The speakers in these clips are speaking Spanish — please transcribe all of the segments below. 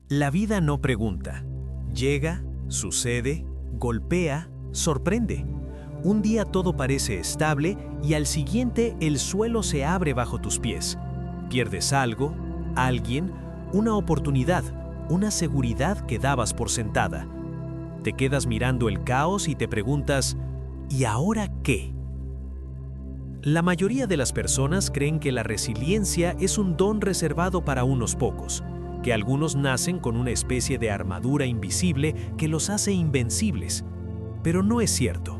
La vida no pregunta. Llega, sucede, golpea, sorprende. Un día todo parece estable y al siguiente el suelo se abre bajo tus pies. Pierdes algo, alguien, una oportunidad, una seguridad que dabas por sentada. Te quedas mirando el caos y te preguntas, ¿y ahora qué? La mayoría de las personas creen que la resiliencia es un don reservado para unos pocos, que algunos nacen con una especie de armadura invisible que los hace invencibles. Pero no es cierto.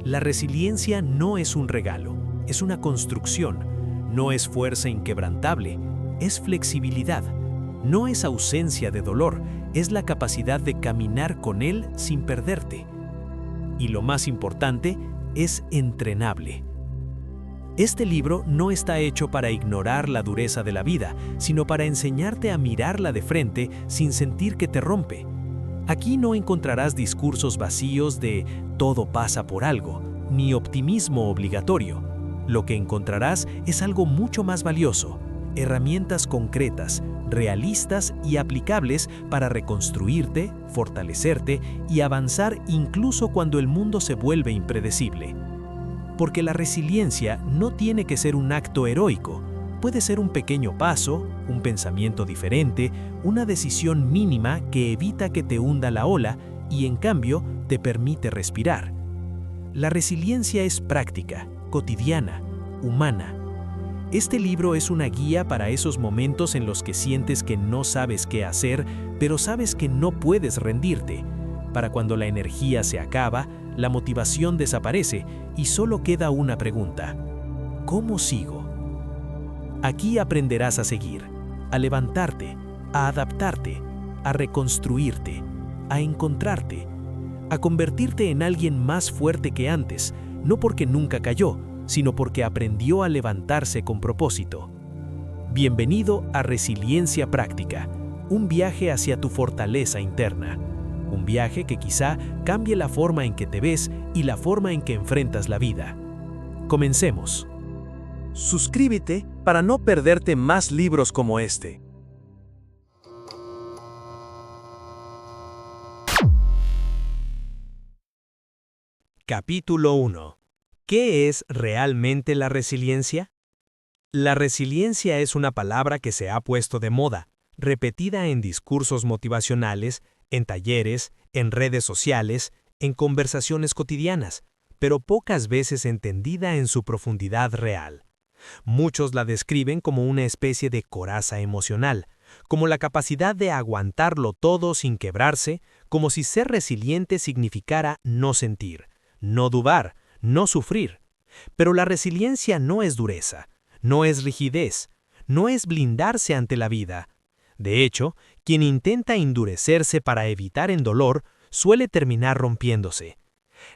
La resiliencia no es un regalo, es una construcción. No es fuerza inquebrantable, es flexibilidad. No es ausencia de dolor, es la capacidad de caminar con él sin perderte. Y lo más importante, es entrenable. Este libro no está hecho para ignorar la dureza de la vida, sino para enseñarte a mirarla de frente sin sentir que te rompe. Aquí no encontrarás discursos vacíos de «todo pasa por algo», ni optimismo obligatorio. Lo que encontrarás es algo mucho más valioso, herramientas concretas, realistas y aplicables para reconstruirte, fortalecerte y avanzar incluso cuando el mundo se vuelve impredecible. Porque la resiliencia no tiene que ser un acto heroico, puede ser un pequeño paso, un pensamiento diferente, una decisión mínima que evita que te hunda la ola y en cambio te permite respirar. La resiliencia es práctica, cotidiana, humana. Este libro es una guía para esos momentos en los que sientes que no sabes qué hacer, pero sabes que no puedes rendirte, para cuando la energía se acaba, la motivación desaparece y solo queda una pregunta: ¿cómo sigo? Aquí aprenderás a seguir, a levantarte, a adaptarte, a reconstruirte, a encontrarte, a convertirte en alguien más fuerte que antes, no porque nunca cayó, sino porque aprendió a levantarse con propósito. Bienvenido a Resiliencia Práctica, un viaje hacia tu fortaleza interna. Un viaje que quizá cambie la forma en que te ves y la forma en que enfrentas la vida. Comencemos. Suscríbete para no perderte más libros como este. Capítulo 1. ¿Qué es realmente la resiliencia? La resiliencia es una palabra que se ha puesto de moda, repetida en discursos motivacionales, en talleres, en redes sociales, en conversaciones cotidianas, pero pocas veces entendida en su profundidad real. Muchos la describen como una especie de coraza emocional, como la capacidad de aguantarlo todo sin quebrarse, como si ser resiliente significara no sentir, no dudar, no sufrir. Pero la resiliencia no es dureza, no es rigidez, no es blindarse ante la vida. De hecho, quien intenta endurecerse para evitar el dolor suele terminar rompiéndose.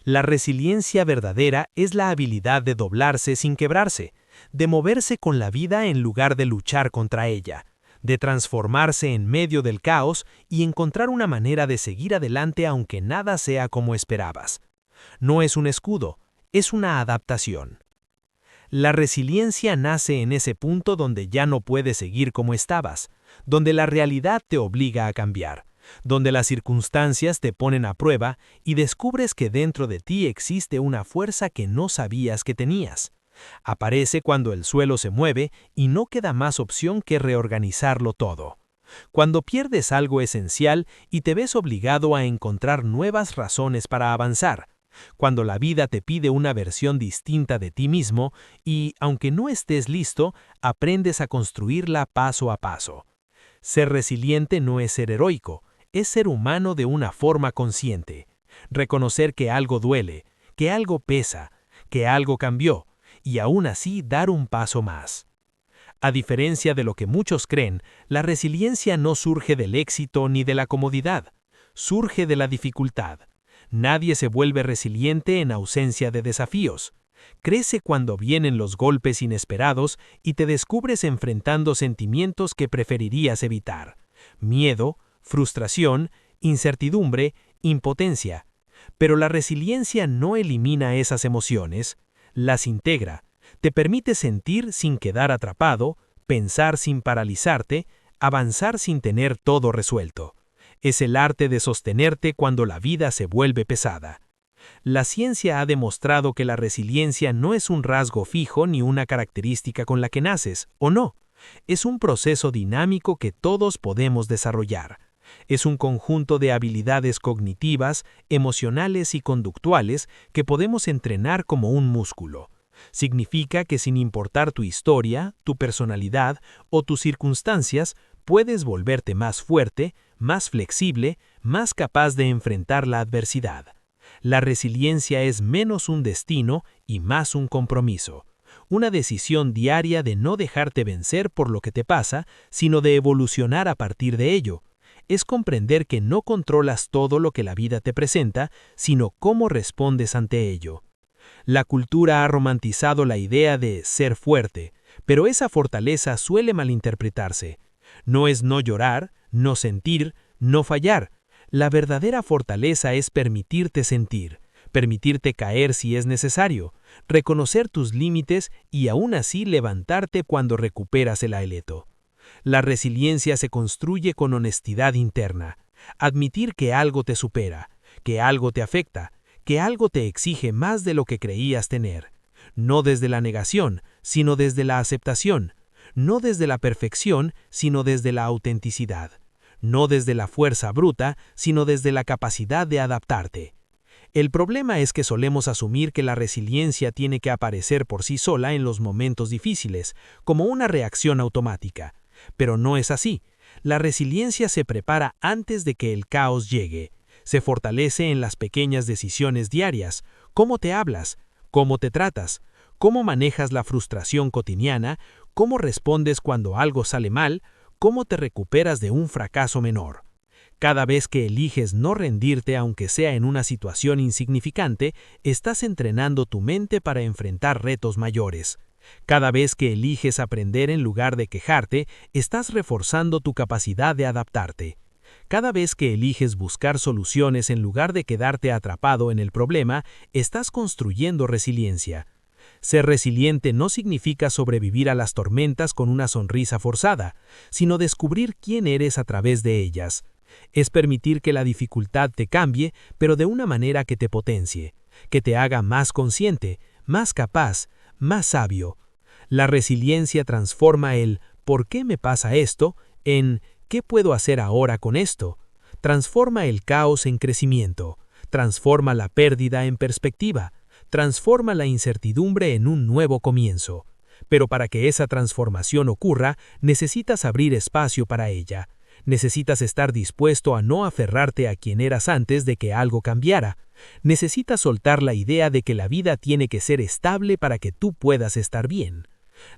La resiliencia verdadera es la habilidad de doblarse sin quebrarse, de moverse con la vida en lugar de luchar contra ella, de transformarse en medio del caos y encontrar una manera de seguir adelante aunque nada sea como esperabas. No es un escudo, es una adaptación. La resiliencia nace en ese punto donde ya no puedes seguir como estabas, donde la realidad te obliga a cambiar, donde las circunstancias te ponen a prueba y descubres que dentro de ti existe una fuerza que no sabías que tenías. Aparece cuando el suelo se mueve y no queda más opción que reorganizarlo todo. Cuando pierdes algo esencial y te ves obligado a encontrar nuevas razones para avanzar. Cuando la vida te pide una versión distinta de ti mismo y, aunque no estés listo, aprendes a construirla paso a paso. Ser resiliente no es ser heroico, es ser humano de una forma consciente. Reconocer que algo duele, que algo pesa, que algo cambió, y aún así dar un paso más. A diferencia de lo que muchos creen, la resiliencia no surge del éxito ni de la comodidad, surge de la dificultad. Nadie se vuelve resiliente en ausencia de desafíos. Crece cuando vienen los golpes inesperados y te descubres enfrentando sentimientos que preferirías evitar. Miedo, frustración, incertidumbre, impotencia. Pero la resiliencia no elimina esas emociones, las integra, te permite sentir sin quedar atrapado, pensar sin paralizarte, avanzar sin tener todo resuelto. Es el arte de sostenerte cuando la vida se vuelve pesada. La ciencia ha demostrado que la resiliencia no es un rasgo fijo ni una característica con la que naces, ¿o no? Es un proceso dinámico que todos podemos desarrollar. Es un conjunto de habilidades cognitivas, emocionales y conductuales que podemos entrenar como un músculo. Significa que sin importar tu historia, tu personalidad o tus circunstancias, puedes volverte más fuerte, más flexible, más capaz de enfrentar la adversidad. La resiliencia es menos un destino y más un compromiso. Una decisión diaria de no dejarte vencer por lo que te pasa, sino de evolucionar a partir de ello. Es comprender que no controlas todo lo que la vida te presenta, sino cómo respondes ante ello. La cultura ha romantizado la idea de ser fuerte, pero esa fortaleza suele malinterpretarse. No es no llorar, no sentir, no fallar. La verdadera fortaleza es permitirte sentir, permitirte caer si es necesario, reconocer tus límites y aún así levantarte cuando recuperas el haleto. La resiliencia se construye con honestidad interna. Admitir que algo te supera, que algo te afecta, que algo te exige más de lo que creías tener. No desde la negación, sino desde la aceptación. No desde la perfección, sino desde la autenticidad. No desde la fuerza bruta, sino desde la capacidad de adaptarte. El problema es que solemos asumir que la resiliencia tiene que aparecer por sí sola en los momentos difíciles, como una reacción automática. Pero no es así. La resiliencia se prepara antes de que el caos llegue. Se fortalece en las pequeñas decisiones diarias. Cómo te hablas, cómo te tratas, cómo manejas la frustración cotidiana, cómo respondes cuando algo sale mal, cómo te recuperas de un fracaso menor. Cada vez que eliges no rendirte aunque sea en una situación insignificante, estás entrenando tu mente para enfrentar retos mayores. Cada vez que eliges aprender en lugar de quejarte, estás reforzando tu capacidad de adaptarte. Cada vez que eliges buscar soluciones en lugar de quedarte atrapado en el problema, estás construyendo resiliencia. Ser resiliente no significa sobrevivir a las tormentas con una sonrisa forzada, sino descubrir quién eres a través de ellas. Es permitir que la dificultad te cambie, pero de una manera que te potencie, que te haga más consciente, más capaz, más sabio. La resiliencia transforma el ¿por qué me pasa esto? En ¿qué puedo hacer ahora con esto? Transforma el caos en crecimiento, transforma la pérdida en perspectiva, transforma la incertidumbre en un nuevo comienzo. Pero para que esa transformación ocurra, necesitas abrir espacio para ella. Necesitas estar dispuesto a no aferrarte a quien eras antes de que algo cambiara. Necesitas soltar la idea de que la vida tiene que ser estable para que tú puedas estar bien.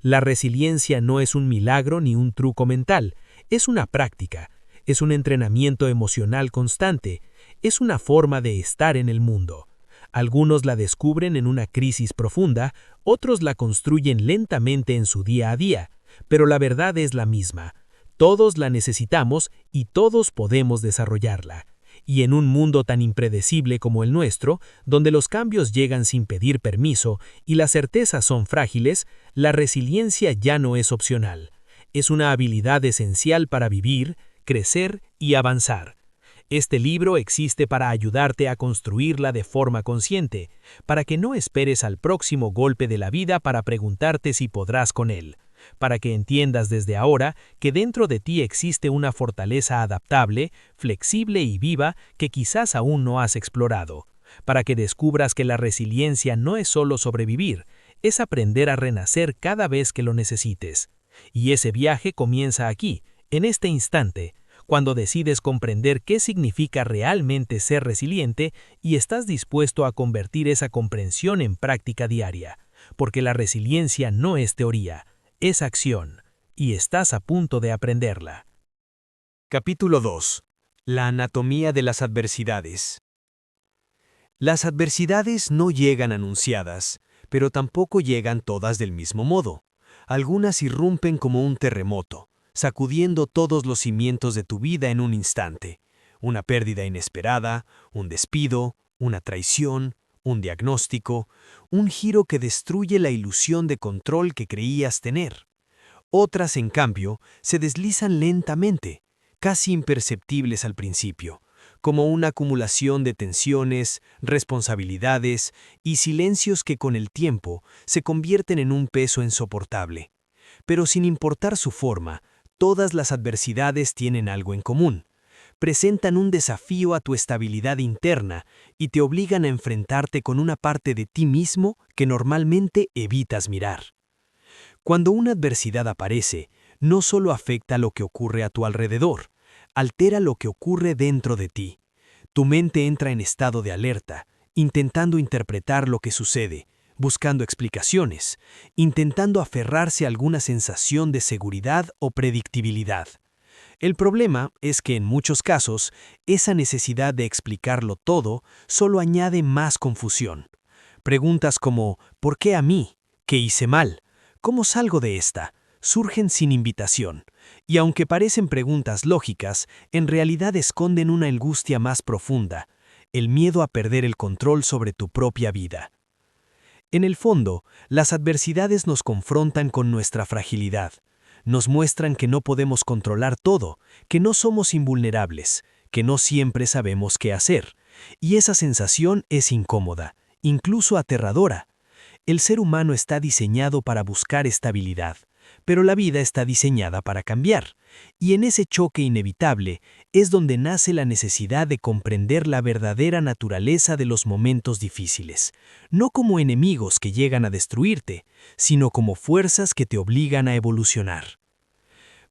La resiliencia no es un milagro ni un truco mental, es una práctica, es un entrenamiento emocional constante, es una forma de estar en el mundo. Algunos la descubren en una crisis profunda, otros la construyen lentamente en su día a día, pero la verdad es la misma. Todos la necesitamos y todos podemos desarrollarla. Y en un mundo tan impredecible como el nuestro, donde los cambios llegan sin pedir permiso y las certezas son frágiles, la resiliencia ya no es opcional. Es una habilidad esencial para vivir, crecer y avanzar. Este libro existe para ayudarte a construirla de forma consciente, para que no esperes al próximo golpe de la vida para preguntarte si podrás con él. Para que entiendas desde ahora que dentro de ti existe una fortaleza adaptable, flexible y viva que quizás aún no has explorado. Para que descubras que la resiliencia no es solo sobrevivir, es aprender a renacer cada vez que lo necesites. Y ese viaje comienza aquí, en este instante, cuando decides comprender qué significa realmente ser resiliente y estás dispuesto a convertir esa comprensión en práctica diaria. Porque la resiliencia no es teoría. Es acción, y estás a punto de aprenderla. Capítulo 2. La anatomía de las adversidades. Las adversidades no llegan anunciadas, pero tampoco llegan todas del mismo modo. Algunas irrumpen como un terremoto, sacudiendo todos los cimientos de tu vida en un instante. Una pérdida inesperada, un despido, una traición, un diagnóstico, un giro que destruye la ilusión de control que creías tener. Otras, en cambio, se deslizan lentamente, casi imperceptibles al principio, como una acumulación de tensiones, responsabilidades y silencios que con el tiempo se convierten en un peso insoportable. Pero sin importar su forma, todas las adversidades tienen algo en común. Presentan un desafío a tu estabilidad interna y te obligan a enfrentarte con una parte de ti mismo que normalmente evitas mirar. Cuando una adversidad aparece, no solo afecta lo que ocurre a tu alrededor, altera lo que ocurre dentro de ti. Tu mente entra en estado de alerta, intentando interpretar lo que sucede, buscando explicaciones, intentando aferrarse a alguna sensación de seguridad o predictibilidad. El problema es que en muchos casos, esa necesidad de explicarlo todo solo añade más confusión. Preguntas como ¿por qué a mí? ¿Qué hice mal? ¿Cómo salgo de esta? Surgen sin invitación, y aunque parecen preguntas lógicas, en realidad esconden una angustia más profunda, el miedo a perder el control sobre tu propia vida. En el fondo, las adversidades nos confrontan con nuestra fragilidad. Nos muestran que no podemos controlar todo, que no somos invulnerables, que no siempre sabemos qué hacer. Y esa sensación es incómoda, incluso aterradora. El ser humano está diseñado para buscar estabilidad, pero la vida está diseñada para cambiar. Y en ese choque inevitable es donde nace la necesidad de comprender la verdadera naturaleza de los momentos difíciles, no como enemigos que llegan a destruirte, sino como fuerzas que te obligan a evolucionar.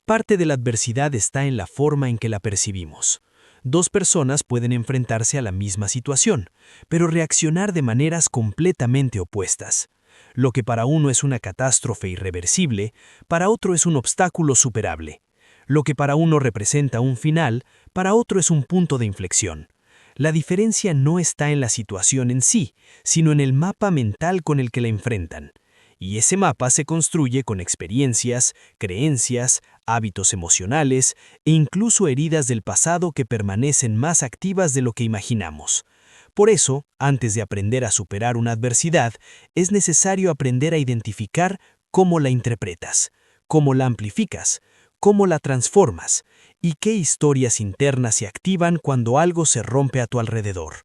Parte de la adversidad está en la forma en que la percibimos. Dos personas pueden enfrentarse a la misma situación, pero reaccionar de maneras completamente opuestas. Lo que para uno es una catástrofe irreversible, para otro es un obstáculo superable. Lo que para uno representa un final, para otro es un punto de inflexión. La diferencia no está en la situación en sí, sino en el mapa mental con el que la enfrentan. Y ese mapa se construye con experiencias, creencias, hábitos emocionales e incluso heridas del pasado que permanecen más activas de lo que imaginamos. Por eso, antes de aprender a superar una adversidad, es necesario aprender a identificar cómo la interpretas, cómo la amplificas, cómo la transformas y qué historias internas se activan cuando algo se rompe a tu alrededor.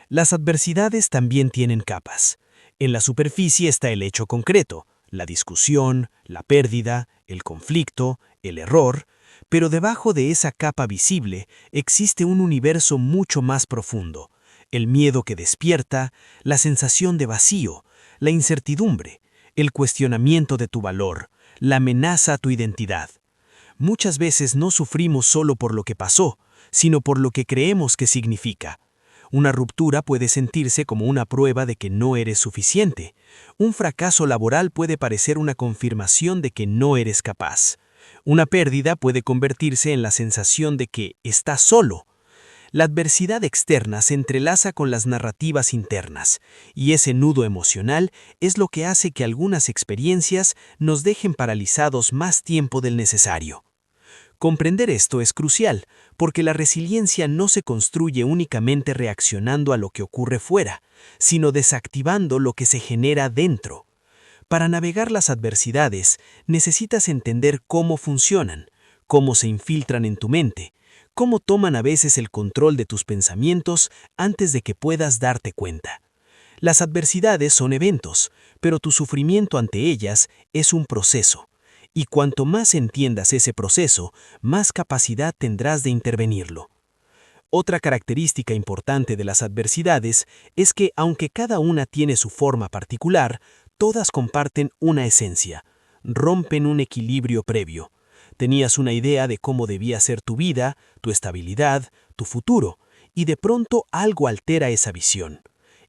Las adversidades también tienen capas. En la superficie está el hecho concreto, la discusión, la pérdida, el conflicto, el error, pero debajo de esa capa visible existe un universo mucho más profundo, el miedo que despierta, la sensación de vacío, la incertidumbre, el cuestionamiento de tu valor, la amenaza a tu identidad. Muchas veces no sufrimos solo por lo que pasó, sino por lo que creemos que significa. Una ruptura puede sentirse como una prueba de que no eres suficiente. Un fracaso laboral puede parecer una confirmación de que no eres capaz. Una pérdida puede convertirse en la sensación de que estás solo. La adversidad externa se entrelaza con las narrativas internas, y ese nudo emocional es lo que hace que algunas experiencias nos dejen paralizados más tiempo del necesario. Comprender esto es crucial, porque la resiliencia no se construye únicamente reaccionando a lo que ocurre fuera, sino desactivando lo que se genera dentro. Para navegar las adversidades, necesitas entender cómo funcionan, cómo se infiltran en tu mente, cómo toman a veces el control de tus pensamientos antes de que puedas darte cuenta. Las adversidades son eventos, pero tu sufrimiento ante ellas es un proceso. Y cuanto más entiendas ese proceso, más capacidad tendrás de intervenirlo. Otra característica importante de las adversidades es que, aunque cada una tiene su forma particular, todas comparten una esencia, rompen un equilibrio previo. Tenías una idea de cómo debía ser tu vida, tu estabilidad, tu futuro, y de pronto algo altera esa visión.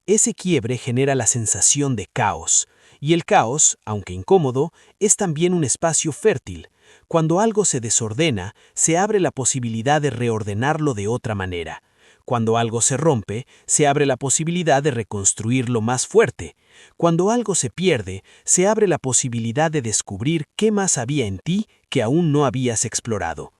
Ese quiebre genera la sensación de caos. Y el caos, aunque incómodo, es también un espacio fértil. Cuando algo se desordena, se abre la posibilidad de reordenarlo de otra manera. Cuando algo se rompe, se abre la posibilidad de reconstruirlo más fuerte. Cuando algo se pierde, se abre la posibilidad de descubrir qué más había en ti que aún no habías explorado.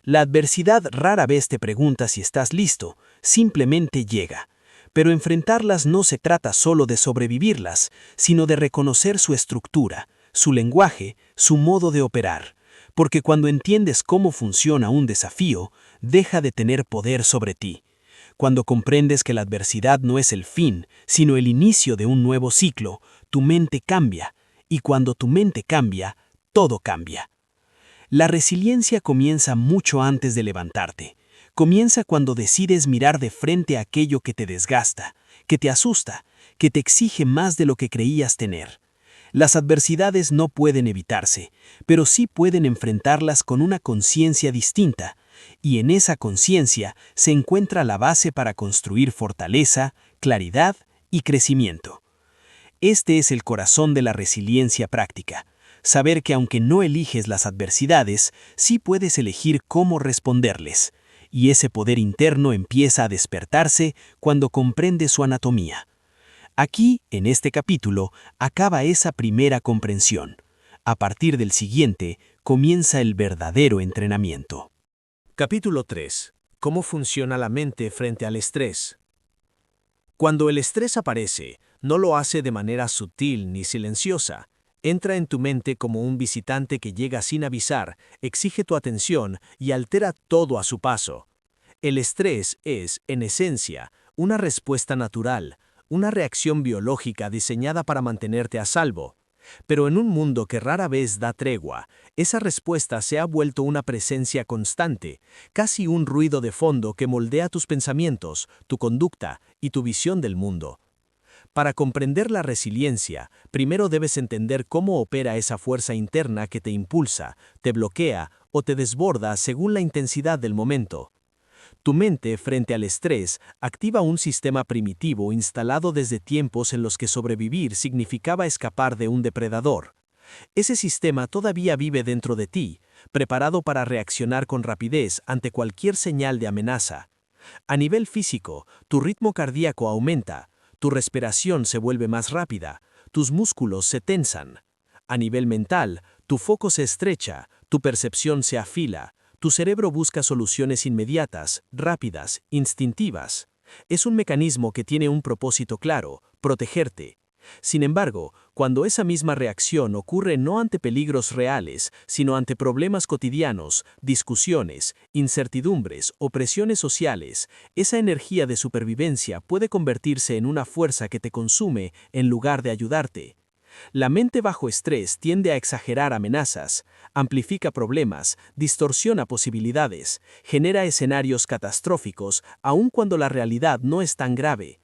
La adversidad rara vez te pregunta si estás listo, simplemente llega. Pero enfrentarlas no se trata solo de sobrevivirlas, sino de reconocer su estructura, su lenguaje, su modo de operar. Porque cuando entiendes cómo funciona un desafío, deja de tener poder sobre ti. Cuando comprendes que la adversidad no es el fin, sino el inicio de un nuevo ciclo, tu mente cambia. Y cuando tu mente cambia, todo cambia. La resiliencia comienza mucho antes de levantarte. Comienza cuando decides mirar de frente a aquello que te desgasta, que te asusta, que te exige más de lo que creías tener. Las adversidades no pueden evitarse, pero sí pueden enfrentarlas con una conciencia distinta, y en esa conciencia se encuentra la base para construir fortaleza, claridad y crecimiento. Este es el corazón de la resiliencia práctica. Saber que aunque no eliges las adversidades, sí puedes elegir cómo responderles, y ese poder interno empieza a despertarse cuando comprendes su anatomía. Aquí, en este capítulo, acaba esa primera comprensión. A partir del siguiente, comienza el verdadero entrenamiento. Capítulo 3. ¿Cómo funciona la mente frente al estrés? Cuando el estrés aparece, no lo hace de manera sutil ni silenciosa. Entra en tu mente como un visitante que llega sin avisar, exige tu atención y altera todo a su paso. El estrés es, en esencia, una respuesta natural, una reacción biológica diseñada para mantenerte a salvo. Pero en un mundo que rara vez da tregua, esa respuesta se ha vuelto una presencia constante, casi un ruido de fondo que moldea tus pensamientos, tu conducta y tu visión del mundo. Para comprender la resiliencia, primero debes entender cómo opera esa fuerza interna que te impulsa, te bloquea o te desborda según la intensidad del momento. Tu mente, frente al estrés, activa un sistema primitivo instalado desde tiempos en los que sobrevivir significaba escapar de un depredador. Ese sistema todavía vive dentro de ti, preparado para reaccionar con rapidez ante cualquier señal de amenaza. A nivel físico, tu ritmo cardíaco aumenta, tu respiración se vuelve más rápida, tus músculos se tensan. A nivel mental, tu foco se estrecha, tu percepción se afila. Tu cerebro busca soluciones inmediatas, rápidas, instintivas. Es un mecanismo que tiene un propósito claro, protegerte. Sin embargo, cuando esa misma reacción ocurre no ante peligros reales, sino ante problemas cotidianos, discusiones, incertidumbres o presiones sociales, esa energía de supervivencia puede convertirse en una fuerza que te consume en lugar de ayudarte. La mente bajo estrés tiende a exagerar amenazas, amplifica problemas, distorsiona posibilidades, genera escenarios catastróficos, aun cuando la realidad no es tan grave.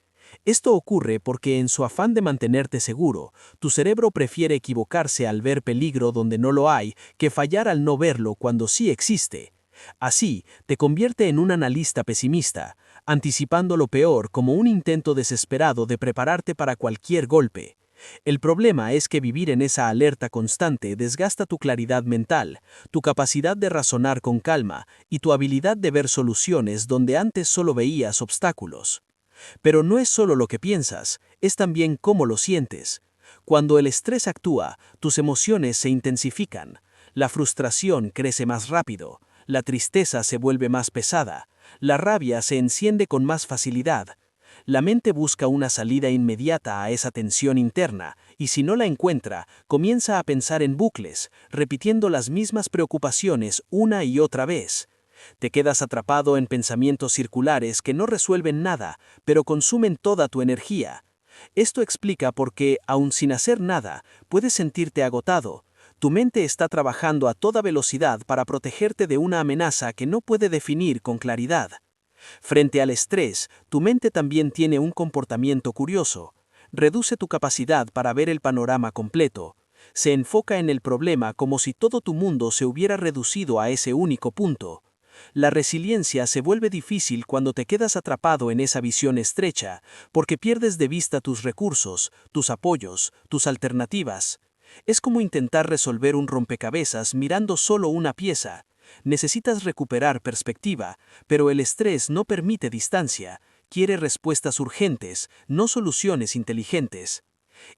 Esto ocurre porque en su afán de mantenerte seguro, tu cerebro prefiere equivocarse al ver peligro donde no lo hay que fallar al no verlo cuando sí existe. Así, te convierte en un analista pesimista, anticipando lo peor como un intento desesperado de prepararte para cualquier golpe. El problema es que vivir en esa alerta constante desgasta tu claridad mental, tu capacidad de razonar con calma y tu habilidad de ver soluciones donde antes solo veías obstáculos. Pero no es solo lo que piensas, es también cómo lo sientes. Cuando el estrés actúa, tus emociones se intensifican, la frustración crece más rápido, la tristeza se vuelve más pesada, la rabia se enciende con más facilidad. La mente busca una salida inmediata a esa tensión interna, y si no la encuentra, comienza a pensar en bucles, repitiendo las mismas preocupaciones una y otra vez. Te quedas atrapado en pensamientos circulares que no resuelven nada, pero consumen toda tu energía. Esto explica por qué, aun sin hacer nada, puedes sentirte agotado. Tu mente está trabajando a toda velocidad para protegerte de una amenaza que no puede definir con claridad. Frente al estrés, tu mente también tiene un comportamiento curioso. Reduce tu capacidad para ver el panorama completo. Se enfoca en el problema como si todo tu mundo se hubiera reducido a ese único punto. La resiliencia se vuelve difícil cuando te quedas atrapado en esa visión estrecha, porque pierdes de vista tus recursos, tus apoyos, tus alternativas. Es como intentar resolver un rompecabezas mirando solo una pieza. Necesitas recuperar perspectiva, pero el estrés no permite distancia, quiere respuestas urgentes, no soluciones inteligentes.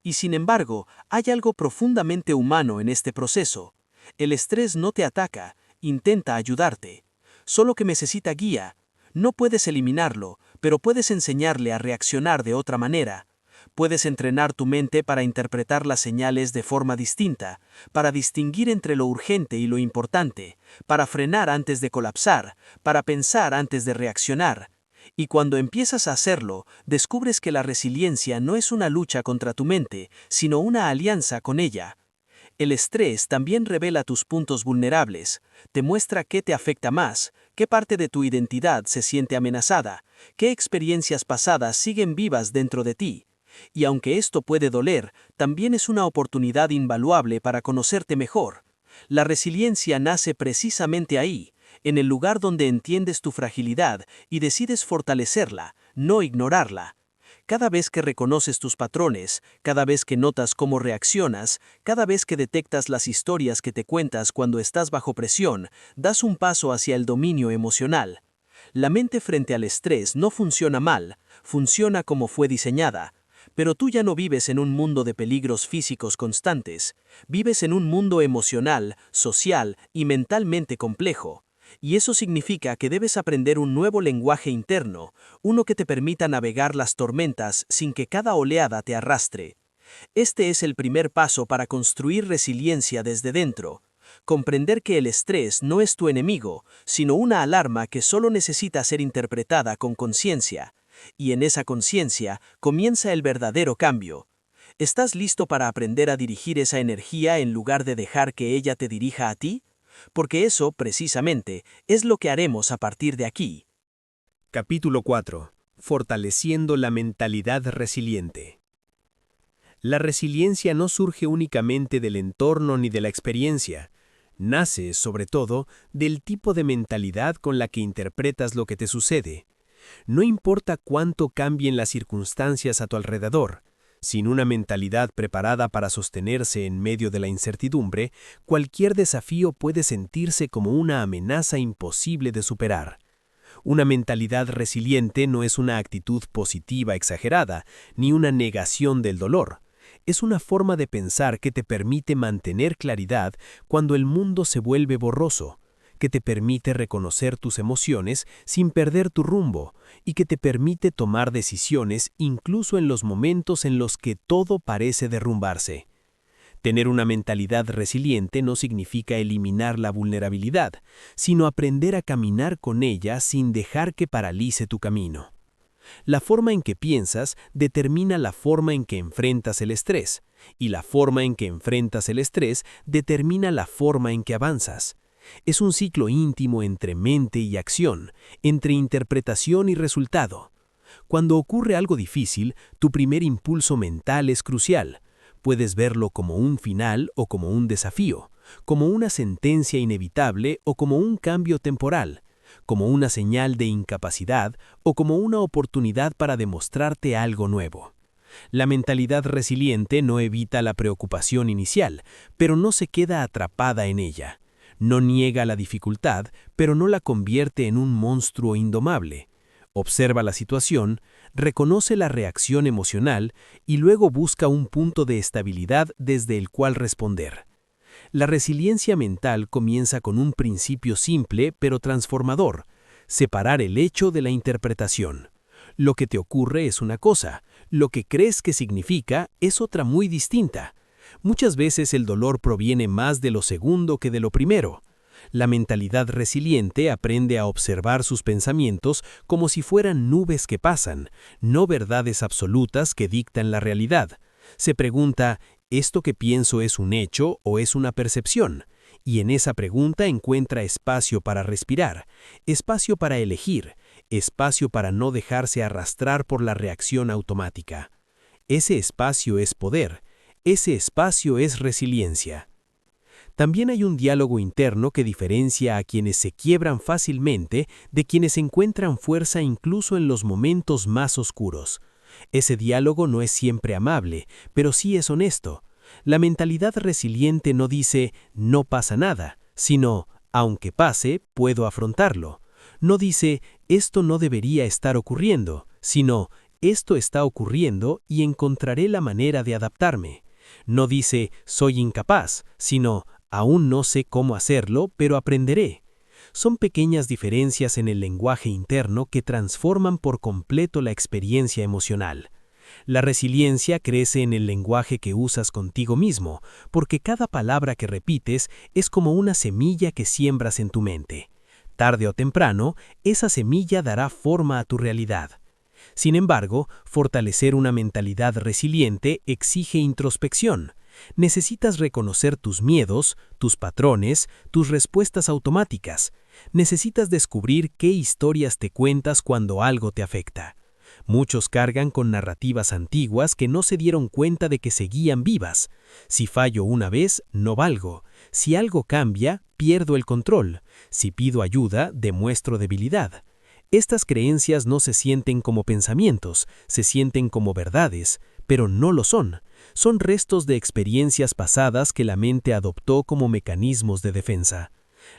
Y sin embargo, hay algo profundamente humano en este proceso. El estrés no te ataca, intenta ayudarte. Solo que necesita guía. No puedes eliminarlo, pero puedes enseñarle a reaccionar de otra manera. Puedes entrenar tu mente para interpretar las señales de forma distinta, para distinguir entre lo urgente y lo importante, para frenar antes de colapsar, para pensar antes de reaccionar. Y cuando empiezas a hacerlo, descubres que la resiliencia no es una lucha contra tu mente, sino una alianza con ella. El estrés también revela tus puntos vulnerables, te muestra qué te afecta más, qué parte de tu identidad se siente amenazada, qué experiencias pasadas siguen vivas dentro de ti. Y aunque esto puede doler, también es una oportunidad invaluable para conocerte mejor. La resiliencia nace precisamente ahí, en el lugar donde entiendes tu fragilidad y decides fortalecerla, no ignorarla. Cada vez que reconoces tus patrones, cada vez que notas cómo reaccionas, cada vez que detectas las historias que te cuentas cuando estás bajo presión, das un paso hacia el dominio emocional. La mente frente al estrés no funciona mal, funciona como fue diseñada. Pero tú ya no vives en un mundo de peligros físicos constantes, vives en un mundo emocional, social y mentalmente complejo. Y eso significa que debes aprender un nuevo lenguaje interno, uno que te permita navegar las tormentas sin que cada oleada te arrastre. Este es el primer paso para construir resiliencia desde dentro. Comprender que el estrés no es tu enemigo, sino una alarma que solo necesita ser interpretada con conciencia. Y en esa conciencia comienza el verdadero cambio. ¿Estás listo para aprender a dirigir esa energía en lugar de dejar que ella te dirija a ti? Porque eso, precisamente, es lo que haremos a partir de aquí. Capítulo 4. Fortaleciendo la mentalidad resiliente. La resiliencia no surge únicamente del entorno ni de la experiencia. Nace, sobre todo, del tipo de mentalidad con la que interpretas lo que te sucede. No importa cuánto cambien las circunstancias a tu alrededor, sin una mentalidad preparada para sostenerse en medio de la incertidumbre, cualquier desafío puede sentirse como una amenaza imposible de superar. Una mentalidad resiliente no es una actitud positiva exagerada, ni una negación del dolor. Es una forma de pensar que te permite mantener claridad cuando el mundo se vuelve borroso, que te permite reconocer tus emociones sin perder tu rumbo y que te permite tomar decisiones incluso en los momentos en los que todo parece derrumbarse. Tener una mentalidad resiliente no significa eliminar la vulnerabilidad, sino aprender a caminar con ella sin dejar que paralice tu camino. La forma en que piensas determina la forma en que enfrentas el estrés, y la forma en que enfrentas el estrés determina la forma en que avanzas. Es un ciclo íntimo entre mente y acción, entre interpretación y resultado. Cuando ocurre algo difícil, tu primer impulso mental es crucial. Puedes verlo como un final o como un desafío, como una sentencia inevitable o como un cambio temporal, como una señal de incapacidad o como una oportunidad para demostrarte algo nuevo. La mentalidad resiliente no evita la preocupación inicial, pero no se queda atrapada en ella. No niega la dificultad, pero no la convierte en un monstruo indomable. Observa la situación, reconoce la reacción emocional y luego busca un punto de estabilidad desde el cual responder. La resiliencia mental comienza con un principio simple pero transformador: separar el hecho de la interpretación. Lo que te ocurre es una cosa, lo que crees que significa es otra muy distinta. Muchas veces el dolor proviene más de lo segundo que de lo primero. La mentalidad resiliente aprende a observar sus pensamientos como si fueran nubes que pasan, no verdades absolutas que dictan la realidad. Se pregunta, ¿esto que pienso es un hecho o es una percepción? Y en esa pregunta encuentra espacio para respirar, espacio para elegir, espacio para no dejarse arrastrar por la reacción automática. Ese espacio es poder. Ese espacio es resiliencia. También hay un diálogo interno que diferencia a quienes se quiebran fácilmente de quienes encuentran fuerza incluso en los momentos más oscuros. Ese diálogo no es siempre amable, pero sí es honesto. La mentalidad resiliente no dice «no pasa nada», sino «aunque pase, puedo afrontarlo». No dice «esto no debería estar ocurriendo», sino «esto está ocurriendo y encontraré la manera de adaptarme». No dice «soy incapaz», sino «aún no sé cómo hacerlo, pero aprenderé». Son pequeñas diferencias en el lenguaje interno que transforman por completo la experiencia emocional. La resiliencia crece en el lenguaje que usas contigo mismo, porque cada palabra que repites es como una semilla que siembras en tu mente. Tarde o temprano, esa semilla dará forma a tu realidad. Sin embargo, fortalecer una mentalidad resiliente exige introspección. Necesitas reconocer tus miedos, tus patrones, tus respuestas automáticas. Necesitas descubrir qué historias te cuentas cuando algo te afecta. Muchos cargan con narrativas antiguas que no se dieron cuenta de que seguían vivas. Si fallo una vez, no valgo. Si algo cambia, pierdo el control. Si pido ayuda, demuestro debilidad. Estas creencias no se sienten como pensamientos, se sienten como verdades, pero no lo son. Son restos de experiencias pasadas que la mente adoptó como mecanismos de defensa.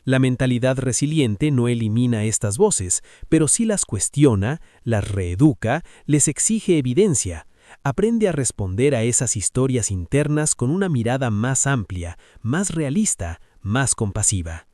La mentalidad resiliente no elimina estas voces, pero sí las cuestiona, las reeduca, les exige evidencia. Aprende a responder a esas historias internas con una mirada más amplia, más realista, más compasiva.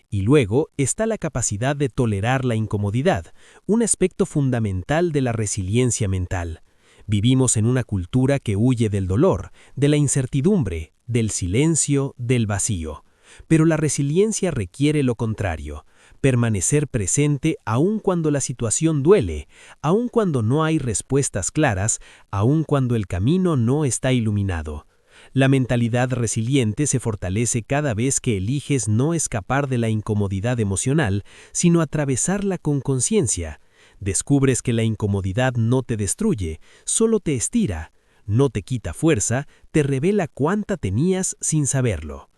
Y luego está la capacidad de tolerar la incomodidad, un aspecto fundamental de la resiliencia mental. Vivimos en una cultura que huye del dolor, de la incertidumbre, del silencio, del vacío. Pero la resiliencia requiere lo contrario, permanecer presente aun cuando la situación duele, aun cuando no hay respuestas claras, aun cuando el camino no está iluminado. La mentalidad resiliente se fortalece cada vez que eliges no escapar de la incomodidad emocional, sino atravesarla con conciencia. Descubres que la incomodidad no te destruye, solo te estira, no te quita fuerza, te revela cuánta tenías sin saberlo.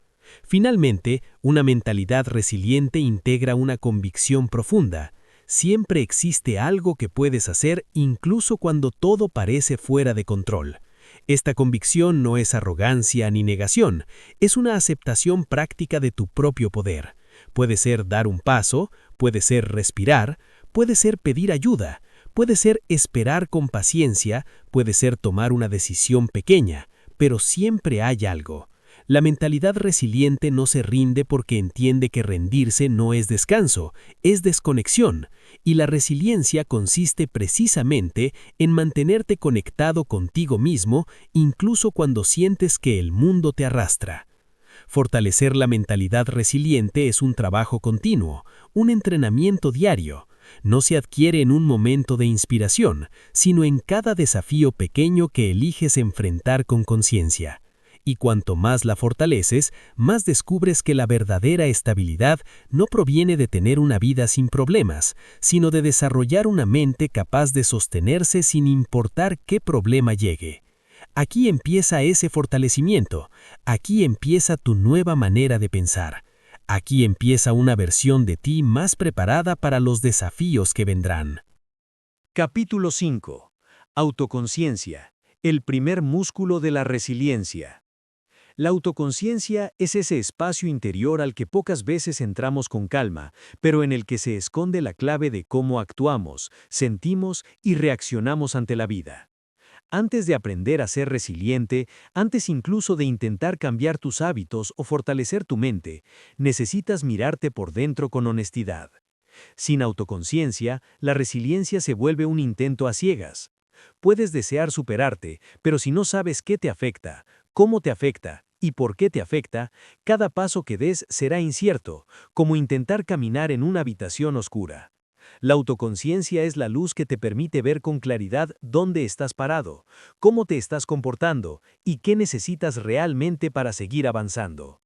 Finalmente, una mentalidad resiliente integra una convicción profunda. Siempre existe algo que puedes hacer incluso cuando todo parece fuera de control. Esta convicción no es arrogancia ni negación, es una aceptación práctica de tu propio poder. Puede ser dar un paso, puede ser respirar, puede ser pedir ayuda, puede ser esperar con paciencia, puede ser tomar una decisión pequeña, pero siempre hay algo. La mentalidad resiliente no se rinde porque entiende que rendirse no es descanso, es desconexión, y la resiliencia consiste precisamente en mantenerte conectado contigo mismo incluso cuando sientes que el mundo te arrastra. Fortalecer la mentalidad resiliente es un trabajo continuo, un entrenamiento diario. No se adquiere en un momento de inspiración, sino en cada desafío pequeño que eliges enfrentar con conciencia. Y cuanto más la fortaleces, más descubres que la verdadera estabilidad no proviene de tener una vida sin problemas, sino de desarrollar una mente capaz de sostenerse sin importar qué problema llegue. Aquí empieza ese fortalecimiento, aquí empieza tu nueva manera de pensar, aquí empieza una versión de ti más preparada para los desafíos que vendrán. Capítulo 5. Autoconciencia, el primer músculo de la resiliencia. La autoconciencia es ese espacio interior al que pocas veces entramos con calma, pero en el que se esconde la clave de cómo actuamos, sentimos y reaccionamos ante la vida. Antes de aprender a ser resiliente, antes incluso de intentar cambiar tus hábitos o fortalecer tu mente, necesitas mirarte por dentro con honestidad. Sin autoconciencia, la resiliencia se vuelve un intento a ciegas. Puedes desear superarte, pero si no sabes qué te afecta, cómo te afecta y por qué te afecta, cada paso que des será incierto, como intentar caminar en una habitación oscura. La autoconciencia es la luz que te permite ver con claridad dónde estás parado, cómo te estás comportando y qué necesitas realmente para seguir avanzando.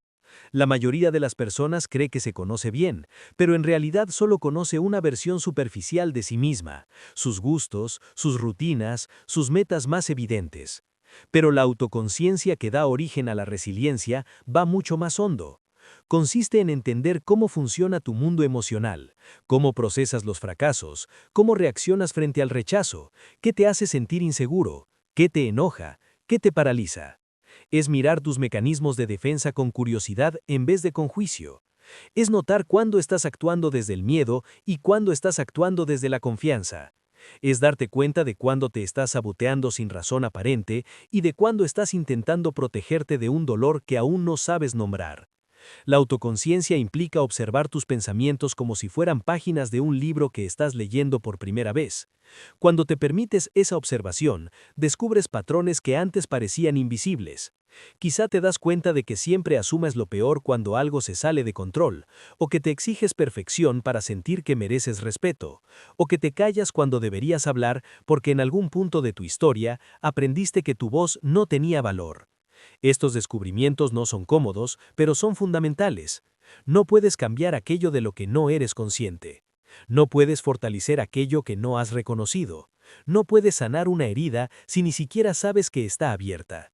La mayoría de las personas cree que se conoce bien, pero en realidad solo conoce una versión superficial de sí misma, sus gustos, sus rutinas, sus metas más evidentes. Pero la autoconciencia que da origen a la resiliencia va mucho más hondo. Consiste en entender cómo funciona tu mundo emocional, cómo procesas los fracasos, cómo reaccionas frente al rechazo, qué te hace sentir inseguro, qué te enoja, qué te paraliza. Es mirar tus mecanismos de defensa con curiosidad en vez de con juicio. Es notar cuándo estás actuando desde el miedo y cuándo estás actuando desde la confianza. Es darte cuenta de cuándo te estás saboteando sin razón aparente y de cuándo estás intentando protegerte de un dolor que aún no sabes nombrar. La autoconciencia implica observar tus pensamientos como si fueran páginas de un libro que estás leyendo por primera vez. Cuando te permites esa observación, descubres patrones que antes parecían invisibles. Quizá te das cuenta de que siempre asumes lo peor cuando algo se sale de control, o que te exiges perfección para sentir que mereces respeto, o que te callas cuando deberías hablar porque en algún punto de tu historia aprendiste que tu voz no tenía valor. Estos descubrimientos no son cómodos, pero son fundamentales. No puedes cambiar aquello de lo que no eres consciente. No puedes fortalecer aquello que no has reconocido. No puedes sanar una herida si ni siquiera sabes que está abierta.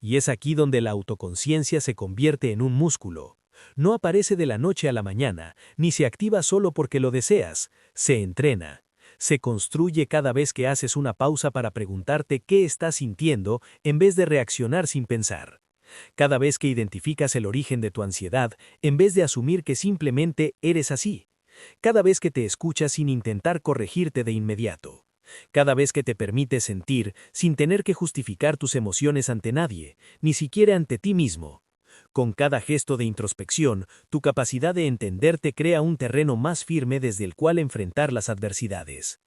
Y es aquí donde la autoconciencia se convierte en un músculo. No aparece de la noche a la mañana, ni se activa solo porque lo deseas, se entrena. Se construye cada vez que haces una pausa para preguntarte qué estás sintiendo en vez de reaccionar sin pensar. Cada vez que identificas el origen de tu ansiedad, en vez de asumir que simplemente eres así. Cada vez que te escuchas sin intentar corregirte de inmediato. Cada vez que te permites sentir sin tener que justificar tus emociones ante nadie, ni siquiera ante ti mismo. Con cada gesto de introspección, tu capacidad de entenderte crea un terreno más firme desde el cual enfrentar las adversidades.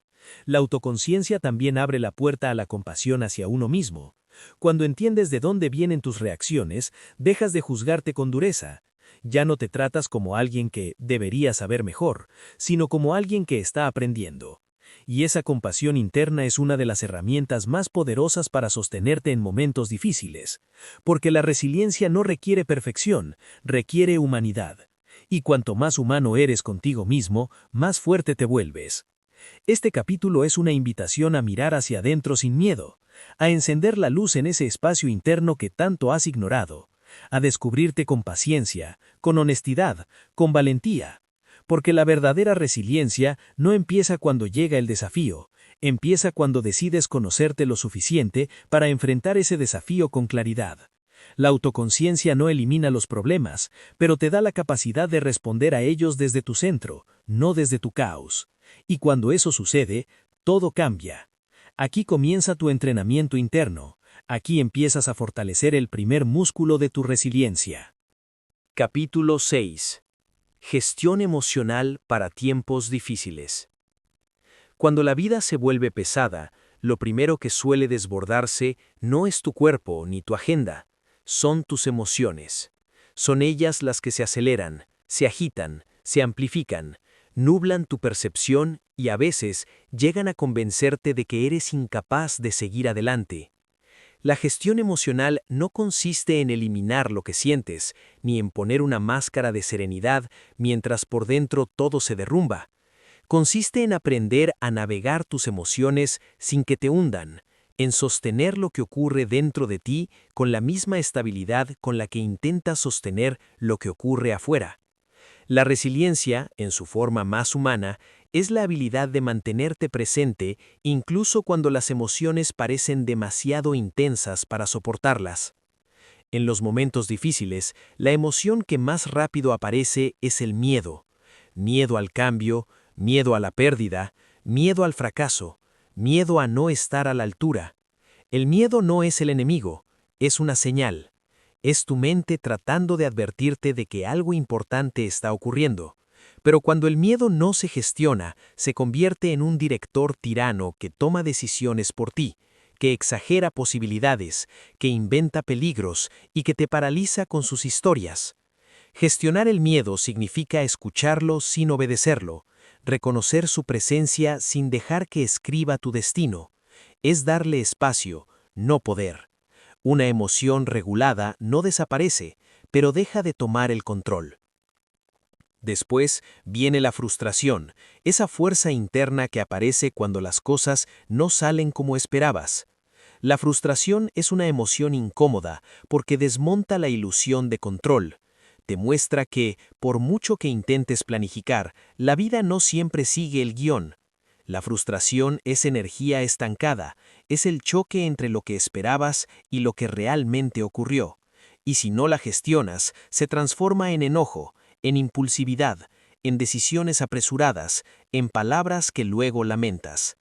La autoconciencia también abre la puerta a la compasión hacia uno mismo. Cuando entiendes de dónde vienen tus reacciones, dejas de juzgarte con dureza. Ya no te tratas como alguien que debería saber mejor, sino como alguien que está aprendiendo. Y esa compasión interna es una de las herramientas más poderosas para sostenerte en momentos difíciles, porque la resiliencia no requiere perfección, requiere humanidad. Y cuanto más humano eres contigo mismo, más fuerte te vuelves. Este capítulo es una invitación a mirar hacia adentro sin miedo, a encender la luz en ese espacio interno que tanto has ignorado, a descubrirte con paciencia, con honestidad, con valentía. Porque la verdadera resiliencia no empieza cuando llega el desafío, empieza cuando decides conocerte lo suficiente para enfrentar ese desafío con claridad. La autoconciencia no elimina los problemas, pero te da la capacidad de responder a ellos desde tu centro, no desde tu caos. Y cuando eso sucede, todo cambia. Aquí comienza tu entrenamiento interno, aquí empiezas a fortalecer el primer músculo de tu resiliencia. Capítulo 6. Gestión emocional para tiempos difíciles. Cuando la vida se vuelve pesada, lo primero que suele desbordarse no es tu cuerpo ni tu agenda, son tus emociones. Son ellas las que se aceleran, se agitan, se amplifican, nublan tu percepción y a veces llegan a convencerte de que eres incapaz de seguir adelante. La gestión emocional no consiste en eliminar lo que sientes, ni en poner una máscara de serenidad mientras por dentro todo se derrumba. Consiste en aprender a navegar tus emociones sin que te hundan, en sostener lo que ocurre dentro de ti con la misma estabilidad con la que intentas sostener lo que ocurre afuera. La resiliencia, en su forma más humana, es la habilidad de mantenerte presente incluso cuando las emociones parecen demasiado intensas para soportarlas. En los momentos difíciles, la emoción que más rápido aparece es el miedo. Miedo al cambio, miedo a la pérdida, miedo al fracaso, miedo a no estar a la altura. El miedo no es el enemigo, es una señal. Es tu mente tratando de advertirte de que algo importante está ocurriendo. Pero cuando el miedo no se gestiona, se convierte en un director tirano que toma decisiones por ti, que exagera posibilidades, que inventa peligros y que te paraliza con sus historias. Gestionar el miedo significa escucharlo sin obedecerlo, reconocer su presencia sin dejar que escriba tu destino. Es darle espacio, no poder. Una emoción regulada no desaparece, pero deja de tomar el control. Después viene la frustración, esa fuerza interna que aparece cuando las cosas no salen como esperabas. La frustración es una emoción incómoda porque desmonta la ilusión de control. Te muestra que, por mucho que intentes planificar, la vida no siempre sigue el guión. La frustración es energía estancada, es el choque entre lo que esperabas y lo que realmente ocurrió. Y si no la gestionas, se transforma en enojo, en impulsividad, en decisiones apresuradas, en palabras que luego lamentas.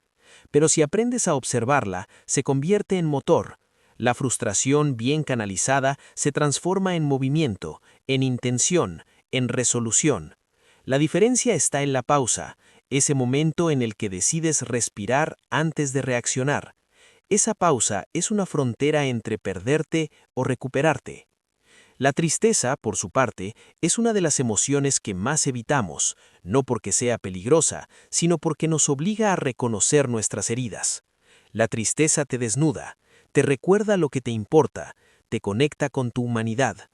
Pero si aprendes a observarla, se convierte en motor. La frustración bien canalizada se transforma en movimiento, en intención, en resolución. La diferencia está en la pausa, ese momento en el que decides respirar antes de reaccionar. Esa pausa es una frontera entre perderte o recuperarte. La tristeza, por su parte, es una de las emociones que más evitamos, no porque sea peligrosa, sino porque nos obliga a reconocer nuestras heridas. La tristeza te desnuda, te recuerda lo que te importa, te conecta con tu humanidad.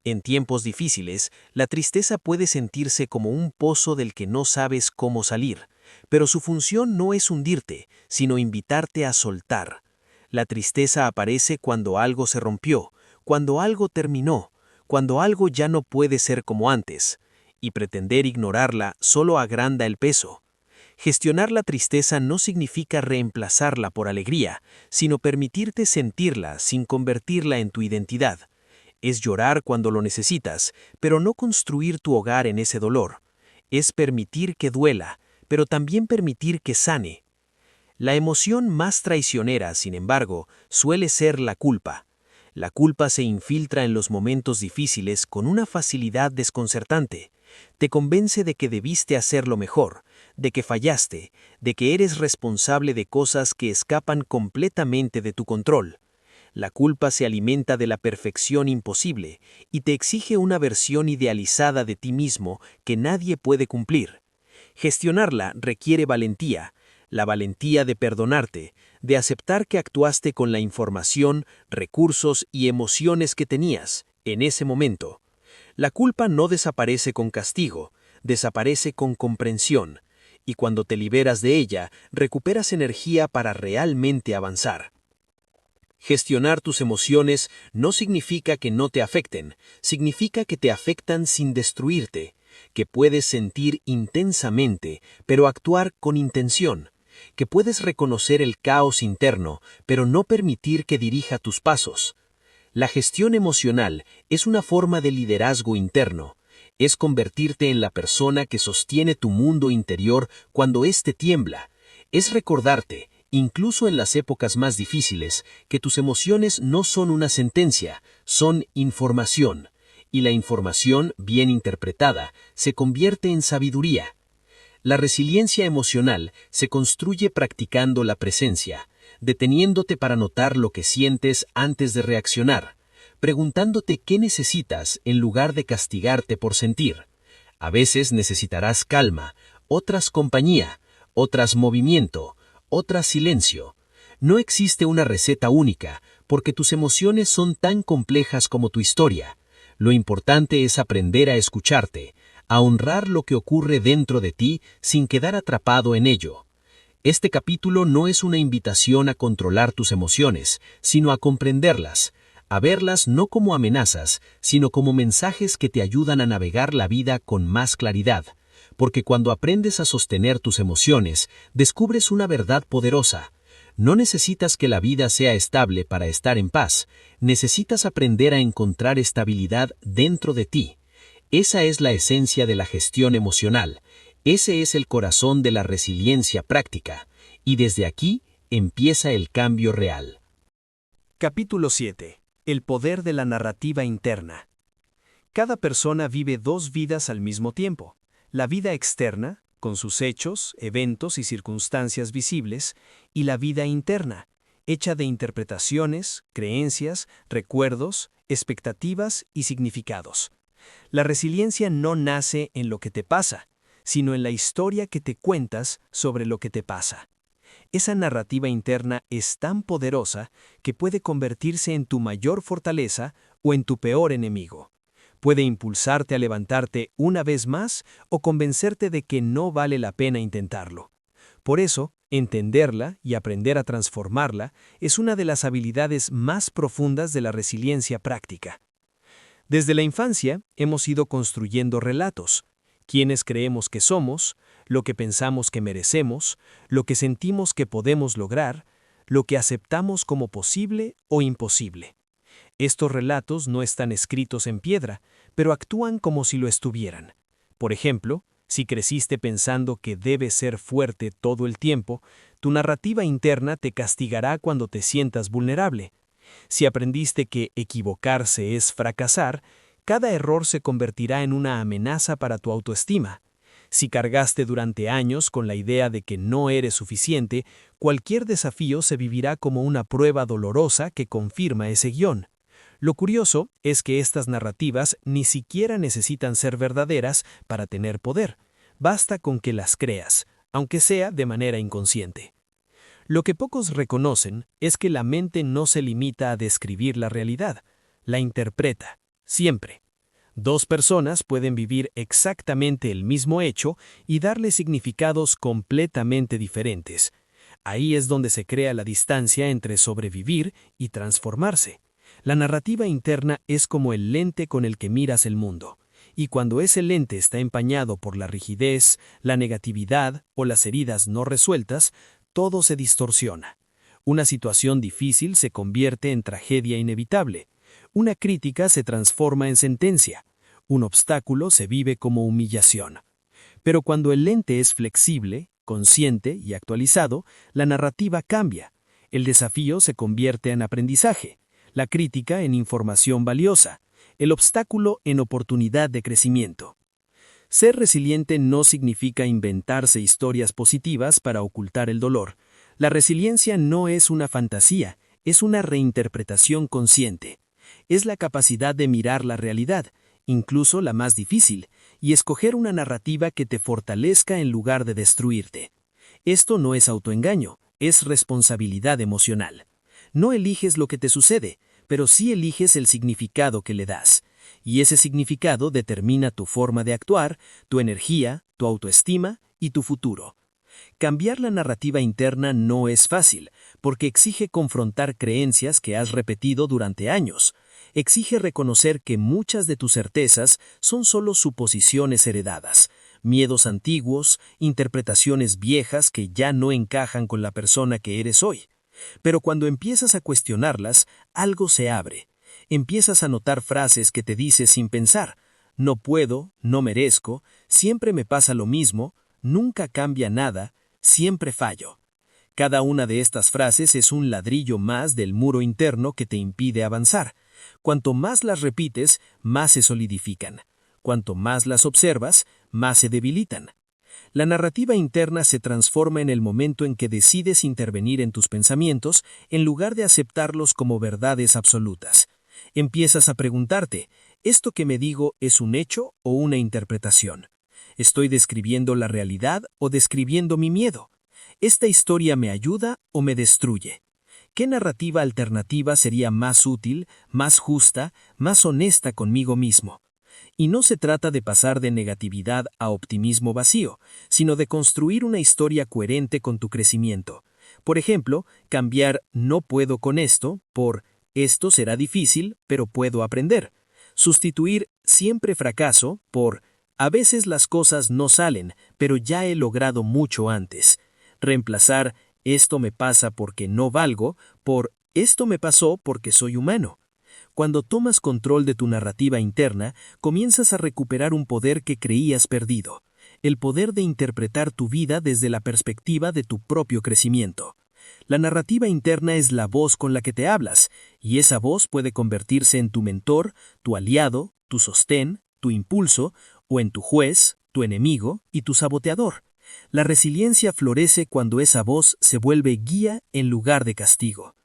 En tiempos difíciles, la tristeza puede sentirse como un pozo del que no sabes cómo salir, pero su función no es hundirte, sino invitarte a soltar. La tristeza aparece cuando algo se rompió, cuando algo terminó, cuando algo ya no puede ser como antes, y pretender ignorarla solo agranda el peso. Gestionar la tristeza no significa reemplazarla por alegría, sino permitirte sentirla sin convertirla en tu identidad. Es llorar cuando lo necesitas, pero no construir tu hogar en ese dolor. Es permitir que duela, pero también permitir que sane. La emoción más traicionera, sin embargo, suele ser la culpa. La culpa se infiltra en los momentos difíciles con una facilidad desconcertante. Te convence de que debiste hacerlo mejor, de que fallaste, de que eres responsable de cosas que escapan completamente de tu control. La culpa se alimenta de la perfección imposible y te exige una versión idealizada de ti mismo que nadie puede cumplir. Gestionarla requiere valentía, la valentía de perdonarte, de aceptar que actuaste con la información, recursos y emociones que tenías en ese momento. La culpa no desaparece con castigo, desaparece con comprensión, y cuando te liberas de ella, recuperas energía para realmente avanzar. Gestionar tus emociones no significa que no te afecten, significa que te afectan sin destruirte, que puedes sentir intensamente, pero actuar con intención, que puedes reconocer el caos interno, pero no permitir que dirija tus pasos. La gestión emocional es una forma de liderazgo interno, es convertirte en la persona que sostiene tu mundo interior cuando éste tiembla, es recordarte, incluso en las épocas más difíciles, que tus emociones no son una sentencia, son información, y la información, bien interpretada, se convierte en sabiduría. La resiliencia emocional se construye practicando la presencia, deteniéndote para notar lo que sientes antes de reaccionar, preguntándote qué necesitas en lugar de castigarte por sentir. A veces necesitarás calma, otras compañía, otras movimiento, otras silencio. No existe una receta única, porque tus emociones son tan complejas como tu historia. Lo importante es aprender a escucharte, a honrar lo que ocurre dentro de ti sin quedar atrapado en ello. Este capítulo no es una invitación a controlar tus emociones, sino a comprenderlas, a verlas no como amenazas, sino como mensajes que te ayudan a navegar la vida con más claridad, porque cuando aprendes a sostener tus emociones, descubres una verdad poderosa. No necesitas que la vida sea estable para estar en paz, necesitas aprender a encontrar estabilidad dentro de ti. Esa es la esencia de la gestión emocional, ese es el corazón de la resiliencia práctica, y desde aquí empieza el cambio real. Capítulo 7. El poder de la narrativa interna. Cada persona vive dos vidas al mismo tiempo. La vida externa, con sus hechos, eventos y circunstancias visibles, y la vida interna, hecha de interpretaciones, creencias, recuerdos, expectativas y significados. La resiliencia no nace en lo que te pasa, sino en la historia que te cuentas sobre lo que te pasa. Esa narrativa interna es tan poderosa que puede convertirse en tu mayor fortaleza o en tu peor enemigo. Puede impulsarte a levantarte una vez más o convencerte de que no vale la pena intentarlo. Por eso, entenderla y aprender a transformarla es una de las habilidades más profundas de la resiliencia práctica. Desde la infancia hemos ido construyendo relatos, quiénes creemos que somos, lo que pensamos que merecemos, lo que sentimos que podemos lograr, lo que aceptamos como posible o imposible. Estos relatos no están escritos en piedra, pero actúan como si lo estuvieran. Por ejemplo, si creciste pensando que debes ser fuerte todo el tiempo, tu narrativa interna te castigará cuando te sientas vulnerable. Si aprendiste que equivocarse es fracasar, Cada error se convertirá en una amenaza para tu autoestima. Si cargaste durante años con la idea de que no eres suficiente, cualquier desafío se vivirá como una prueba dolorosa que confirma ese guión. Lo curioso es que estas narrativas ni siquiera necesitan ser verdaderas para tener poder. Basta con que las creas, aunque sea de manera inconsciente. Lo que pocos reconocen es que la mente no se limita a describir la realidad, la interpreta, siempre. Dos personas pueden vivir exactamente el mismo hecho y darle significados completamente diferentes. Ahí es donde se crea la distancia entre sobrevivir y transformarse. La narrativa interna es como el lente con el que miras el mundo. Y cuando ese lente está empañado por la rigidez, la negatividad o las heridas no resueltas, todo se distorsiona. Una situación difícil se convierte en tragedia inevitable. Una crítica se transforma en sentencia. Un obstáculo se vive como humillación. Pero cuando el lente es flexible, consciente y actualizado, la narrativa cambia. El desafío se convierte en aprendizaje, la crítica en información valiosa, el obstáculo en oportunidad de crecimiento. Ser resiliente no significa inventarse historias positivas para ocultar el dolor. La resiliencia no es una fantasía, es una reinterpretación consciente. Es la capacidad de mirar la realidad, incluso la más difícil, y escoger una narrativa que te fortalezca en lugar de destruirte. Esto no es autoengaño, es responsabilidad emocional. No eliges lo que te sucede, pero sí eliges el significado que le das. Y ese significado determina tu forma de actuar, tu energía, tu autoestima y tu futuro. Cambiar la narrativa interna no es fácil, porque exige confrontar creencias que has repetido durante años. Exige reconocer que muchas de tus certezas son solo suposiciones heredadas, miedos antiguos, interpretaciones viejas que ya no encajan con la persona que eres hoy. Pero cuando empiezas a cuestionarlas, algo se abre. Empiezas a notar frases que te dices sin pensar: no puedo, no merezco, siempre me pasa lo mismo, nunca cambia nada, siempre fallo. Cada una de estas frases es un ladrillo más del muro interno que te impide avanzar. Cuanto más las repites, más se solidifican. Cuanto más las observas, más se debilitan. La narrativa interna se transforma en el momento en que decides intervenir en tus pensamientos en lugar de aceptarlos como verdades absolutas. Empiezas a preguntarte: ¿esto que me digo es un hecho o una interpretación? ¿Estoy describiendo la realidad o describiendo mi miedo? ¿Esta historia me ayuda o me destruye? ¿Qué narrativa alternativa sería más útil, más justa, más honesta conmigo mismo? Y no se trata de pasar de negatividad a optimismo vacío, sino de construir una historia coherente con tu crecimiento. Por ejemplo, cambiar "no puedo con esto" por "esto será difícil, pero puedo aprender". Sustituir "siempre fracaso" por "a veces las cosas no salen, pero ya he logrado mucho antes". Reemplazar "esto me pasa porque no valgo" por "esto me pasó porque soy humano". Cuando tomas control de tu narrativa interna, comienzas a recuperar un poder que creías perdido, el poder de interpretar tu vida desde la perspectiva de tu propio crecimiento. La narrativa interna es la voz con la que te hablas, y esa voz puede convertirse en tu mentor, tu aliado, tu sostén, tu impulso, o en tu juez, tu enemigo y tu saboteador. La resiliencia florece cuando esa voz se vuelve guía en lugar de castigo.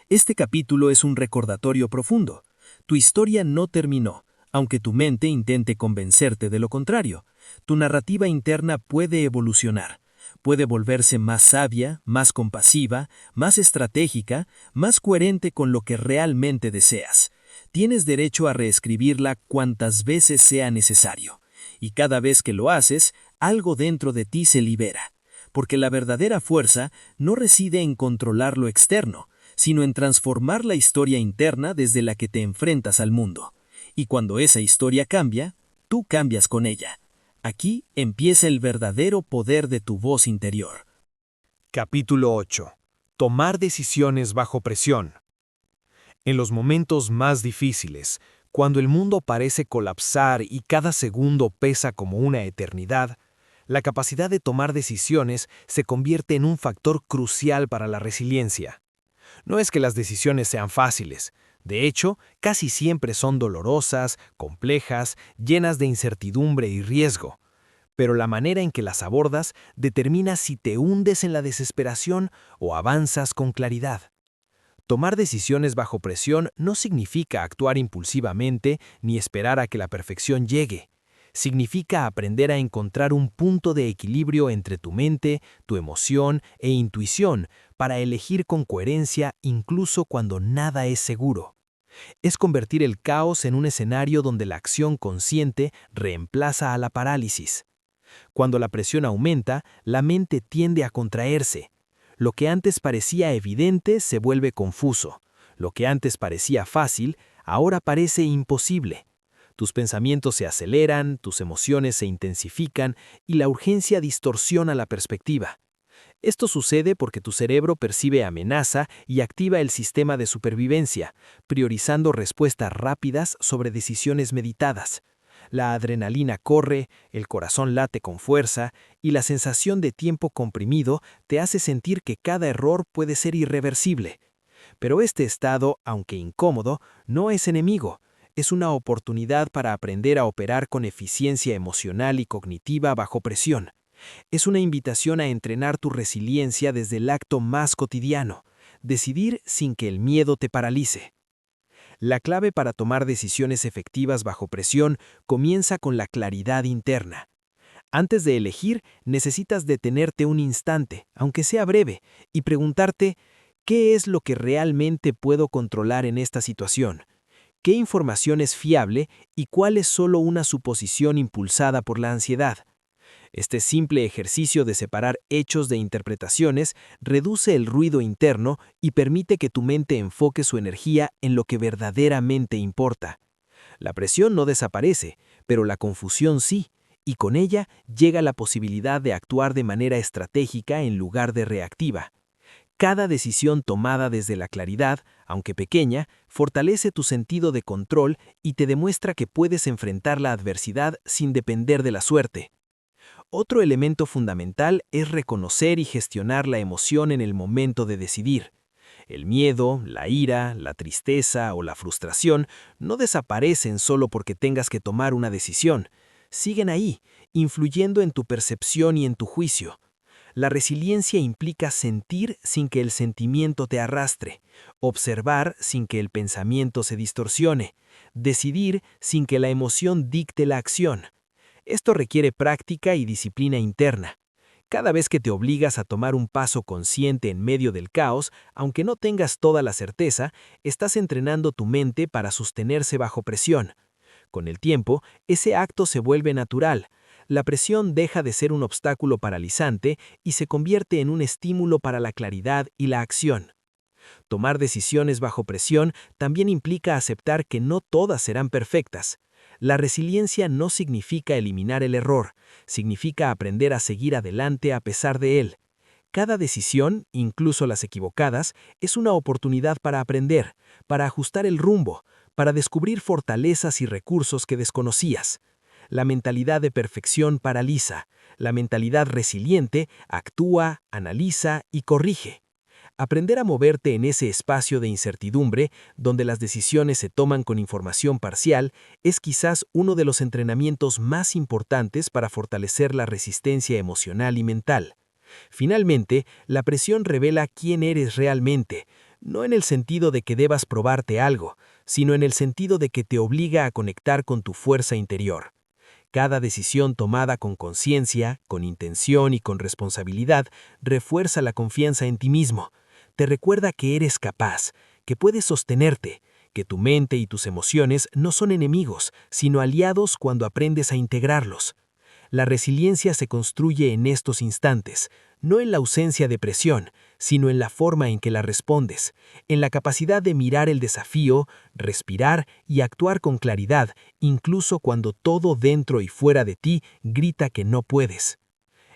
Este capítulo es un recordatorio profundo. Tu historia no terminó, aunque tu mente intente convencerte de lo contrario. Tu narrativa interna puede evolucionar. Puede volverse más sabia, más compasiva, más estratégica, más coherente con lo que realmente deseas. Tienes derecho a reescribirla cuantas veces sea necesario. Y cada vez que lo haces, algo dentro de ti se libera. Porque la verdadera fuerza no reside en controlar lo externo, sino en transformar la historia interna desde la que te enfrentas al mundo. Y cuando esa historia cambia, tú cambias con ella. Aquí empieza el verdadero poder de tu voz interior. Capítulo 8. Tomar decisiones bajo presión. En los momentos más difíciles, cuando el mundo parece colapsar y cada segundo pesa como una eternidad, la capacidad de tomar decisiones se convierte en un factor crucial para la resiliencia. No es que las decisiones sean fáciles, De hecho, casi siempre son dolorosas, complejas, llenas de incertidumbre y riesgo. Pero la manera en que las abordas determina si te hundes en la desesperación o avanzas con claridad. Tomar decisiones bajo presión no significa actuar impulsivamente ni esperar a que la perfección llegue. Significa aprender a encontrar un punto de equilibrio entre tu mente, tu emoción e intuición para elegir con coherencia incluso cuando nada es seguro. Es convertir el caos en un escenario donde la acción consciente reemplaza a la parálisis. Cuando la presión aumenta, la mente tiende a contraerse. Lo que antes parecía evidente se vuelve confuso. Lo que antes parecía fácil, ahora parece imposible. Tus pensamientos se aceleran, tus emociones se intensifican y la urgencia distorsiona la perspectiva. Esto sucede porque tu cerebro percibe amenaza y activa el sistema de supervivencia, priorizando respuestas rápidas sobre decisiones meditadas. La adrenalina corre, el corazón late con fuerza y la sensación de tiempo comprimido te hace sentir que cada error puede ser irreversible. Pero este estado, aunque incómodo, no es enemigo. Es una oportunidad para aprender a operar con eficiencia emocional y cognitiva bajo presión. Es una invitación a entrenar tu resiliencia desde el acto más cotidiano, decidir sin que el miedo te paralice. La clave para tomar decisiones efectivas bajo presión comienza con la claridad interna. Antes de elegir, necesitas detenerte un instante, aunque sea breve, y preguntarte, ¿qué es lo que realmente puedo controlar en esta situación? ¿Qué información es fiable y cuál es solo una suposición impulsada por la ansiedad? Este simple ejercicio de separar hechos de interpretaciones reduce el ruido interno y permite que tu mente enfoque su energía en lo que verdaderamente importa. La presión no desaparece, pero la confusión sí, y con ella llega la posibilidad de actuar de manera estratégica en lugar de reactiva. Cada decisión tomada desde la claridad, aunque pequeña, fortalece tu sentido de control y te demuestra que puedes enfrentar la adversidad sin depender de la suerte. Otro elemento fundamental es reconocer y gestionar la emoción en el momento de decidir. El miedo, la ira, la tristeza o la frustración no desaparecen solo porque tengas que tomar una decisión. Siguen ahí, influyendo en tu percepción y en tu juicio. La resiliencia implica sentir sin que el sentimiento te arrastre, observar sin que el pensamiento se distorsione, decidir sin que la emoción dicte la acción. Esto requiere práctica y disciplina interna. Cada vez que te obligas a tomar un paso consciente en medio del caos, aunque no tengas toda la certeza, estás entrenando tu mente para sostenerse bajo presión. Con el tiempo, ese acto se vuelve natural. La presión deja de ser un obstáculo paralizante y se convierte en un estímulo para la claridad y la acción. Tomar decisiones bajo presión también implica aceptar que no todas serán perfectas. La resiliencia no significa eliminar el error, significa aprender a seguir adelante a pesar de él. Cada decisión, incluso las equivocadas, es una oportunidad para aprender, para ajustar el rumbo, para descubrir fortalezas y recursos que desconocías. La mentalidad de perfección paraliza, la mentalidad resiliente actúa, analiza y corrige. Aprender a moverte en ese espacio de incertidumbre, donde las decisiones se toman con información parcial, es quizás uno de los entrenamientos más importantes para fortalecer la resistencia emocional y mental. Finalmente, la presión revela quién eres realmente, no en el sentido de que debas probarte algo, sino en el sentido de que te obliga a conectar con tu fuerza interior. Cada decisión tomada con conciencia, con intención y con responsabilidad refuerza la confianza en ti mismo. Te recuerda que eres capaz, que puedes sostenerte, que tu mente y tus emociones no son enemigos, sino aliados cuando aprendes a integrarlos. La resiliencia se construye en estos instantes, no en la ausencia de presión, sino en la forma en que la respondes, en la capacidad de mirar el desafío, respirar y actuar con claridad, incluso cuando todo dentro y fuera de ti grita que no puedes.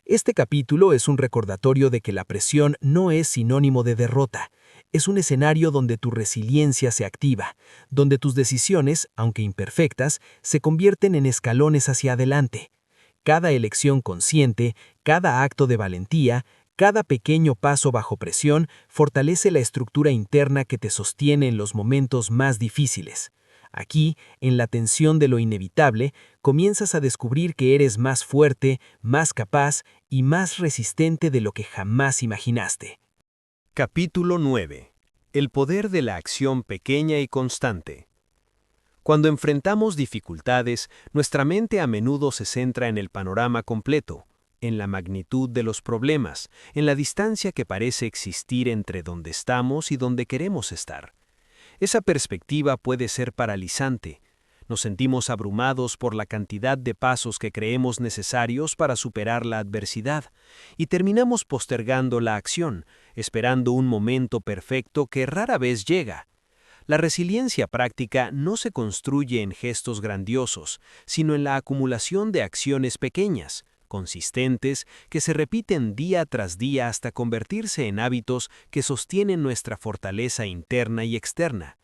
Este capítulo es un recordatorio de que la presión no es sinónimo de derrota. Es un escenario donde tu resiliencia se activa, donde tus decisiones, aunque imperfectas, se convierten en escalones hacia adelante. Cada elección consciente, cada acto de valentía, Cada pequeño paso bajo presión fortalece la estructura interna que te sostiene en los momentos más difíciles. Aquí, en la tensión de lo inevitable, comienzas a descubrir que eres más fuerte, más capaz y más resistente de lo que jamás imaginaste. Capítulo 9. El poder de la acción pequeña y constante. Cuando enfrentamos dificultades, nuestra mente a menudo se centra en el panorama completo, en la magnitud de los problemas, en la distancia que parece existir entre donde estamos y donde queremos estar. Esa perspectiva puede ser paralizante. Nos sentimos abrumados por la cantidad de pasos que creemos necesarios para superar la adversidad y terminamos postergando la acción, esperando un momento perfecto que rara vez llega. La resiliencia práctica no se construye en gestos grandiosos, sino en la acumulación de acciones pequeñas, consistentes, que se repiten día tras día hasta convertirse en hábitos que sostienen nuestra fortaleza interna y externa.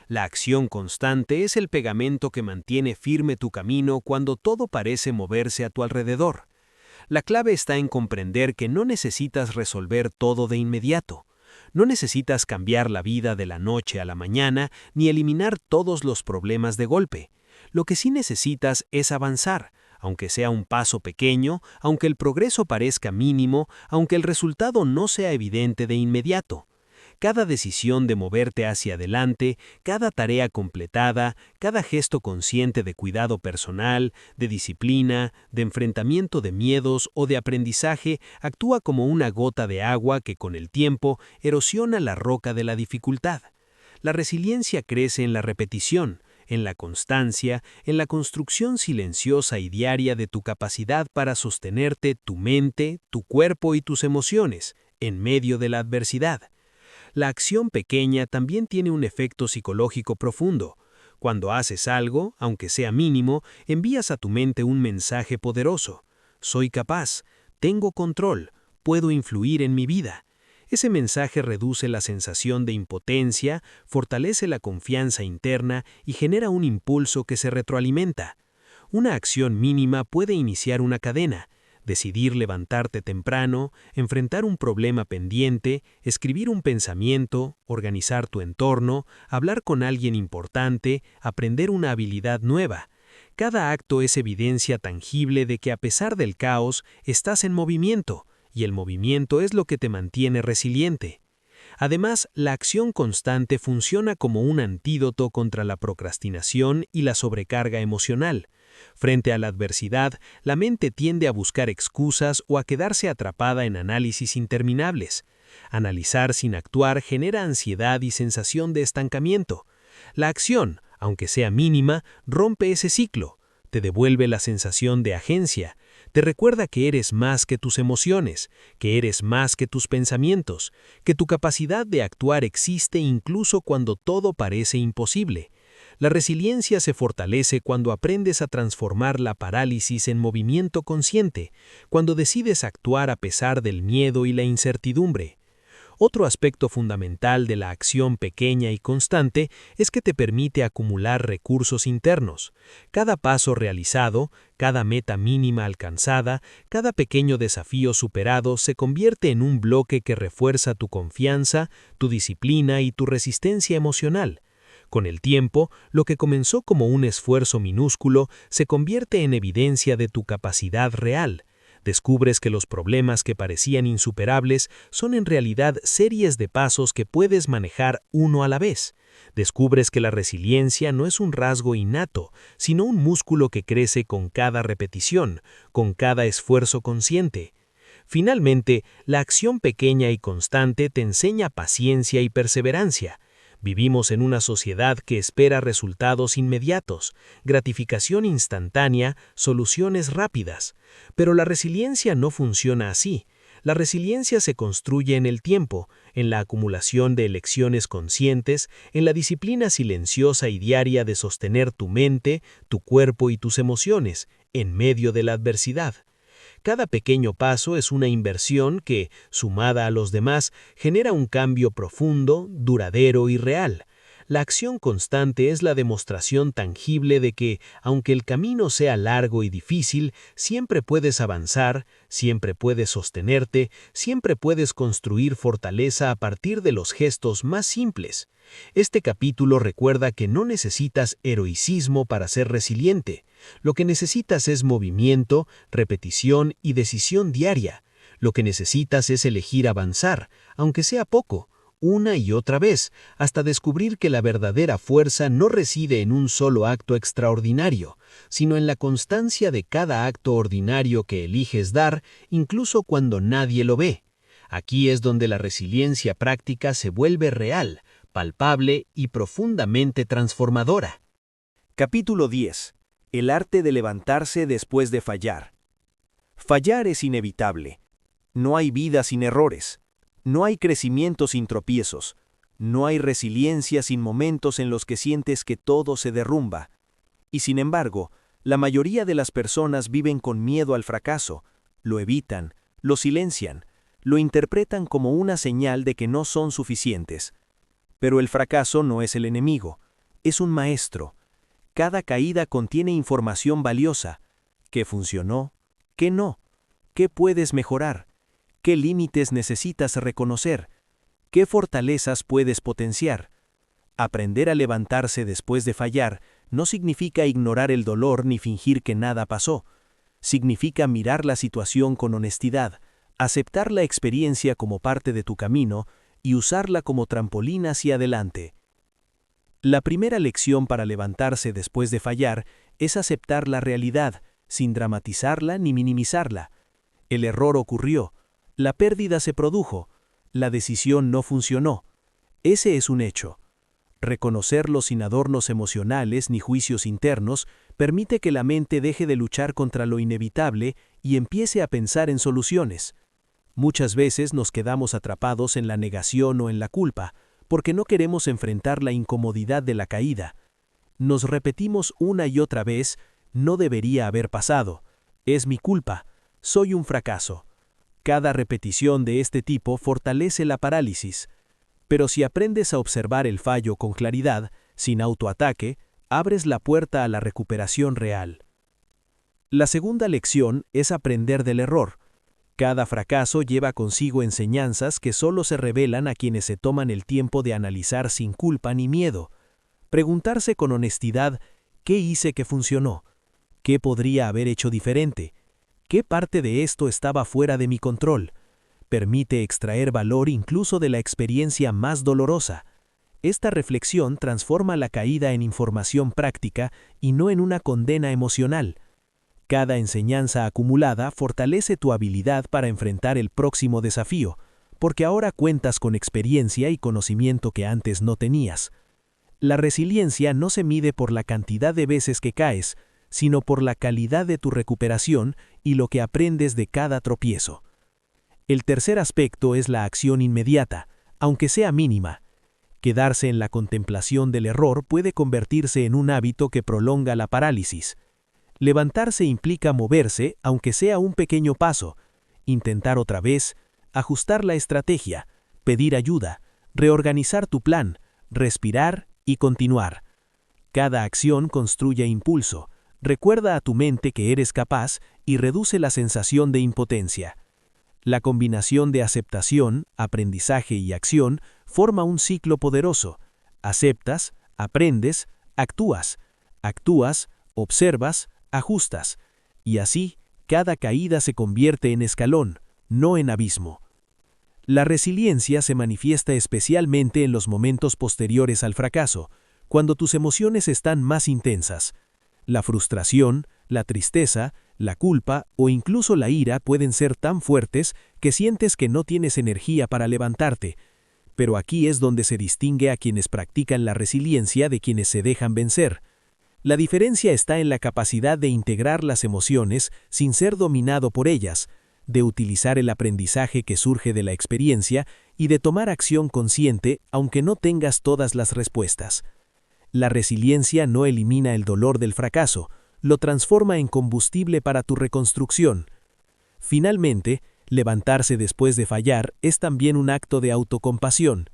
La acción constante es el pegamento que mantiene firme tu camino cuando todo parece moverse a tu alrededor. La clave está en comprender que no necesitas resolver todo de inmediato. No necesitas cambiar la vida de la noche a la mañana ni eliminar todos los problemas de golpe. Lo que sí necesitas es avanzar, aunque sea un paso pequeño, aunque el progreso parezca mínimo, aunque el resultado no sea evidente de inmediato. Cada decisión de moverte hacia adelante, cada tarea completada, cada gesto consciente de cuidado personal, de disciplina, de enfrentamiento de miedos o de aprendizaje actúa como una gota de agua que con el tiempo erosiona la roca de la dificultad. La resiliencia crece en la repetición, en la constancia, en la construcción silenciosa y diaria de tu capacidad para sostenerte tu mente, tu cuerpo y tus emociones, en medio de la adversidad. La acción pequeña también tiene un efecto psicológico profundo. Cuando haces algo, aunque sea mínimo, envías a tu mente un mensaje poderoso. Soy capaz, tengo control, puedo influir en mi vida. Ese mensaje reduce la sensación de impotencia, fortalece la confianza interna y genera un impulso que se retroalimenta. Una acción mínima puede iniciar una cadena. Decidir levantarte temprano, enfrentar un problema pendiente, escribir un pensamiento, organizar tu entorno, hablar con alguien importante, aprender una habilidad nueva. Cada acto es evidencia tangible de que a pesar del caos, estás en movimiento, y el movimiento es lo que te mantiene resiliente. Además, la acción constante funciona como un antídoto contra la procrastinación y la sobrecarga emocional. Frente a la adversidad, la mente tiende a buscar excusas o a quedarse atrapada en análisis interminables. Analizar sin actuar genera ansiedad y sensación de estancamiento. La acción, aunque sea mínima, rompe ese ciclo. Te devuelve la sensación de agencia. Te recuerda que eres más que tus emociones, que eres más que tus pensamientos, que tu capacidad de actuar existe incluso cuando todo parece imposible. La resiliencia se fortalece cuando aprendes a transformar la parálisis en movimiento consciente, cuando decides actuar a pesar del miedo y la incertidumbre. Otro aspecto fundamental de la acción pequeña y constante es que te permite acumular recursos internos. Cada paso realizado, cada meta mínima alcanzada, cada pequeño desafío superado se convierte en un bloque que refuerza tu confianza, tu disciplina y tu resistencia emocional. Con el tiempo, lo que comenzó como un esfuerzo minúsculo se convierte en evidencia de tu capacidad real. Descubres que los problemas que parecían insuperables son en realidad series de pasos que puedes manejar uno a la vez. Descubres que la resiliencia no es un rasgo innato, sino un músculo que crece con cada repetición, con cada esfuerzo consciente. Finalmente, la acción pequeña y constante te enseña paciencia y perseverancia. Vivimos en una sociedad que espera resultados inmediatos, gratificación instantánea, soluciones rápidas. Pero la resiliencia no funciona así. La resiliencia se construye en el tiempo, en la acumulación de elecciones conscientes, en la disciplina silenciosa y diaria de sostener tu mente, tu cuerpo y tus emociones, en medio de la adversidad. Cada pequeño paso es una inversión que, sumada a los demás, genera un cambio profundo, duradero y real. La acción constante es la demostración tangible de que, aunque el camino sea largo y difícil, siempre puedes avanzar, siempre puedes sostenerte, siempre puedes construir fortaleza a partir de los gestos más simples. Este capítulo recuerda que no necesitas heroicismo para ser resiliente. Lo que necesitas es movimiento, repetición y decisión diaria. Lo que necesitas es elegir avanzar, aunque sea poco, una y otra vez, hasta descubrir que la verdadera fuerza no reside en un solo acto extraordinario, sino en la constancia de cada acto ordinario que eliges dar, incluso cuando nadie lo ve. Aquí es donde la resiliencia práctica se vuelve real, palpable y profundamente transformadora. Capítulo 10. El arte de levantarse después de fallar. Fallar es inevitable. No hay vida sin errores. No hay crecimiento sin tropiezos. No hay resiliencia sin momentos en los que sientes que todo se derrumba. Y sin embargo, la mayoría de las personas viven con miedo al fracaso, lo evitan, lo silencian, lo interpretan como una señal de que no son suficientes. Pero el fracaso no es el enemigo, es un maestro. Cada caída contiene información valiosa. ¿Qué funcionó? ¿Qué no? ¿Qué puedes mejorar? ¿Qué límites necesitas reconocer? ¿Qué fortalezas puedes potenciar? Aprender a levantarse después de fallar no significa ignorar el dolor ni fingir que nada pasó. Significa mirar la situación con honestidad, aceptar la experiencia como parte de tu camino y usarla como trampolín hacia adelante. La primera lección para levantarse después de fallar es aceptar la realidad, sin dramatizarla ni minimizarla. El error ocurrió. La pérdida se produjo, la decisión no funcionó. Ese es un hecho. Reconocerlo sin adornos emocionales ni juicios internos permite que la mente deje de luchar contra lo inevitable y empiece a pensar en soluciones. Muchas veces nos quedamos atrapados en la negación o en la culpa, porque no queremos enfrentar la incomodidad de la caída. Nos repetimos una y otra vez, no debería haber pasado, es mi culpa, soy un fracaso. Cada repetición de este tipo fortalece la parálisis, pero si aprendes a observar el fallo con claridad, sin autoataque, abres la puerta a la recuperación real. La segunda lección es aprender del error. Cada fracaso lleva consigo enseñanzas que solo se revelan a quienes se toman el tiempo de analizar sin culpa ni miedo. Preguntarse con honestidad, ¿qué hice que funcionó? ¿Qué podría haber hecho diferente? ¿Qué parte de esto estaba fuera de mi control? Permite extraer valor incluso de la experiencia más dolorosa. Esta reflexión transforma la caída en información práctica y no en una condena emocional. Cada enseñanza acumulada fortalece tu habilidad para enfrentar el próximo desafío, porque ahora cuentas con experiencia y conocimiento que antes no tenías. La resiliencia no se mide por la cantidad de veces que caes, sino por la calidad de tu recuperación y lo que aprendes de cada tropiezo. El tercer aspecto es la acción inmediata, aunque sea mínima. Quedarse en la contemplación del error puede convertirse en un hábito que prolonga la parálisis. Levantarse implica moverse, aunque sea un pequeño paso, intentar otra vez, ajustar la estrategia, pedir ayuda, reorganizar tu plan, respirar y continuar. Cada acción construye impulso, recuerda a tu mente que eres capaz y reduce la sensación de impotencia. La combinación de aceptación, aprendizaje y acción forma un ciclo poderoso. Aceptas, aprendes, actúas, observas, ajustas, y así cada caída se convierte en escalón, no en abismo. La resiliencia se manifiesta especialmente en los momentos posteriores al fracaso, cuando tus emociones están más intensas. La frustración, la tristeza, la culpa o incluso la ira pueden ser tan fuertes que sientes que no tienes energía para levantarte, pero aquí es donde se distingue a quienes practican la resiliencia de quienes se dejan vencer. La diferencia está en la capacidad de integrar las emociones sin ser dominado por ellas, de utilizar el aprendizaje que surge de la experiencia y de tomar acción consciente aunque no tengas todas las respuestas. La resiliencia no elimina el dolor del fracaso, lo transforma en combustible para tu reconstrucción. Finalmente, levantarse después de fallar es también un acto de autocompasión.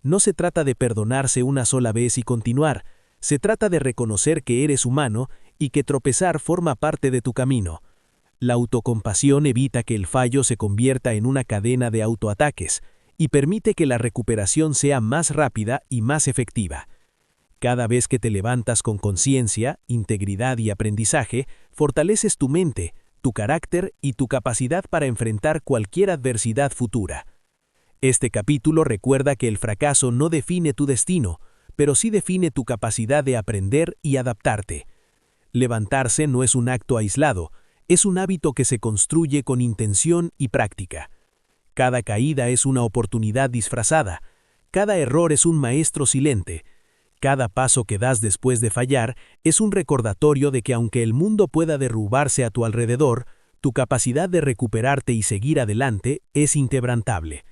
No se trata de perdonarse una sola vez y continuar, se trata de reconocer que eres humano y que tropezar forma parte de tu camino. La autocompasión evita que el fallo se convierta en una cadena de autoataques y permite que la recuperación sea más rápida y más efectiva. Cada vez que te levantas con conciencia, integridad y aprendizaje, fortaleces tu mente, tu carácter y tu capacidad para enfrentar cualquier adversidad futura. Este capítulo recuerda que el fracaso no define tu destino, pero sí define tu capacidad de aprender y adaptarte. Levantarse no es un acto aislado, es un hábito que se construye con intención y práctica. Cada caída es una oportunidad disfrazada, cada error es un maestro silente, cada paso que das después de fallar es un recordatorio de que aunque el mundo pueda derrumbarse a tu alrededor, tu capacidad de recuperarte y seguir adelante es inquebrantable.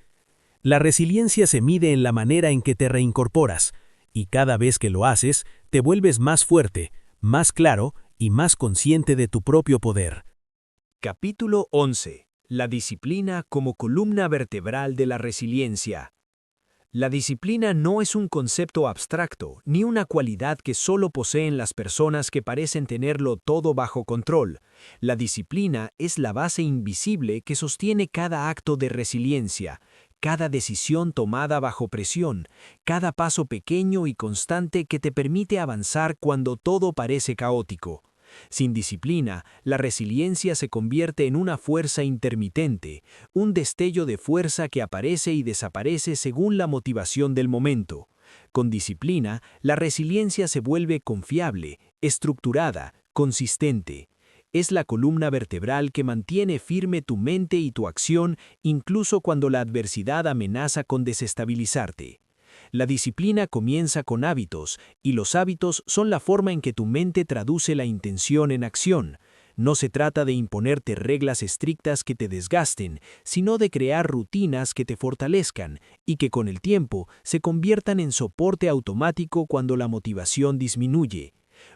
La resiliencia se mide en la manera en que te reincorporas, y cada vez que lo haces, te vuelves más fuerte, más claro y más consciente de tu propio poder. Capítulo 11. La disciplina como columna vertebral de la resiliencia. La disciplina no es un concepto abstracto, ni una cualidad que solo poseen las personas que parecen tenerlo todo bajo control. La disciplina es la base invisible que sostiene cada acto de resiliencia, cada decisión tomada bajo presión, cada paso pequeño y constante que te permite avanzar cuando todo parece caótico. Sin disciplina, la resiliencia se convierte en una fuerza intermitente, un destello de fuerza que aparece y desaparece según la motivación del momento. Con disciplina, la resiliencia se vuelve confiable, estructurada, consistente. Es la columna vertebral que mantiene firme tu mente y tu acción incluso cuando la adversidad amenaza con desestabilizarte. La disciplina comienza con hábitos, y los hábitos son la forma en que tu mente traduce la intención en acción. No se trata de imponerte reglas estrictas que te desgasten, sino de crear rutinas que te fortalezcan y que con el tiempo se conviertan en soporte automático cuando la motivación disminuye.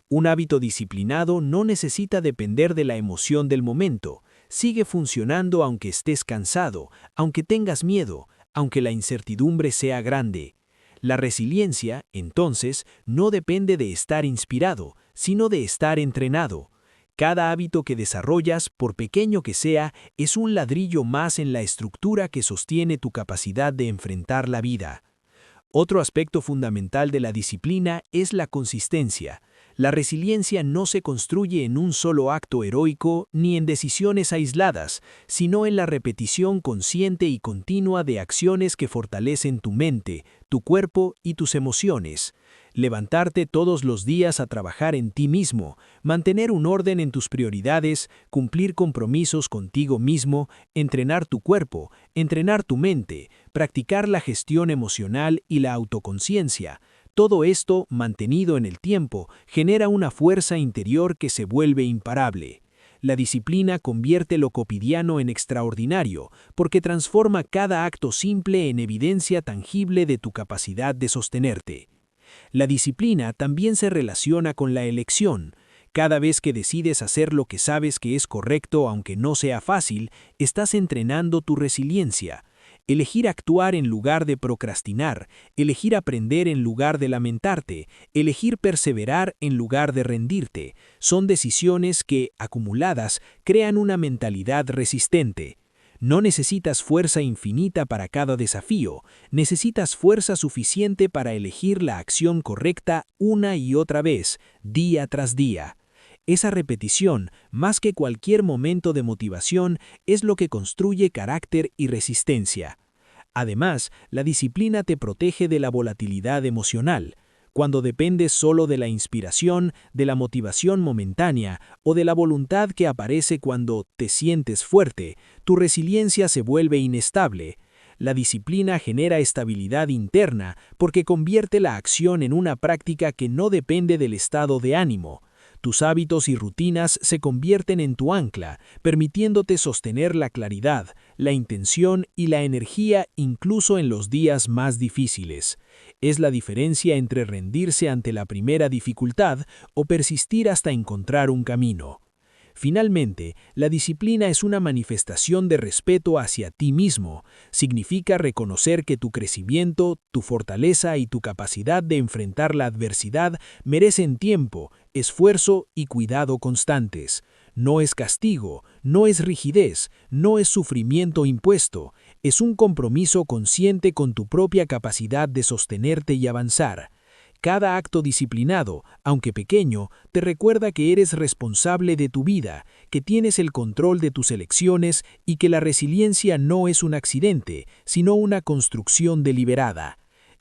Un hábito disciplinado no necesita depender de la emoción del momento. Sigue funcionando aunque estés cansado, aunque tengas miedo, aunque la incertidumbre sea grande. La resiliencia, entonces, no depende de estar inspirado, sino de estar entrenado. Cada hábito que desarrollas, por pequeño que sea, es un ladrillo más en la estructura que sostiene tu capacidad de enfrentar la vida. Otro aspecto fundamental de la disciplina es la consistencia. La resiliencia no se construye en un solo acto heroico ni en decisiones aisladas, sino en la repetición consciente y continua de acciones que fortalecen tu mente, tu cuerpo y tus emociones. Levantarte todos los días a trabajar en ti mismo, mantener un orden en tus prioridades, cumplir compromisos contigo mismo, entrenar tu cuerpo, entrenar tu mente, practicar la gestión emocional y la autoconciencia. Todo esto, mantenido en el tiempo, genera una fuerza interior que se vuelve imparable. La disciplina convierte lo cotidiano en extraordinario, porque transforma cada acto simple en evidencia tangible de tu capacidad de sostenerte. La disciplina también se relaciona con la elección. Cada vez que decides hacer lo que sabes que es correcto aunque no sea fácil, estás entrenando tu resiliencia. Elegir actuar en lugar de procrastinar, elegir aprender en lugar de lamentarte, elegir perseverar en lugar de rendirte, son decisiones que, acumuladas, crean una mentalidad resistente. No necesitas fuerza infinita para cada desafío, necesitas fuerza suficiente para elegir la acción correcta una y otra vez, día tras día. Esa repetición, más que cualquier momento de motivación, es lo que construye carácter y resistencia. Además, la disciplina te protege de la volatilidad emocional. Cuando dependes solo de la inspiración, de la motivación momentánea o de la voluntad que aparece cuando te sientes fuerte, tu resiliencia se vuelve inestable. La disciplina genera estabilidad interna porque convierte la acción en una práctica que no depende del estado de ánimo. Tus hábitos y rutinas se convierten en tu ancla, permitiéndote sostener la claridad, la intención y la energía incluso en los días más difíciles. Es la diferencia entre rendirse ante la primera dificultad o persistir hasta encontrar un camino. Finalmente, la disciplina es una manifestación de respeto hacia ti mismo. Significa reconocer que tu crecimiento, tu fortaleza y tu capacidad de enfrentar la adversidad merecen tiempo, esfuerzo y cuidado constantes. No es castigo, no es rigidez, no es sufrimiento impuesto, es un compromiso consciente con tu propia capacidad de sostenerte y avanzar. Cada acto disciplinado, aunque pequeño, te recuerda que eres responsable de tu vida, que tienes el control de tus elecciones y que la resiliencia no es un accidente, sino una construcción deliberada.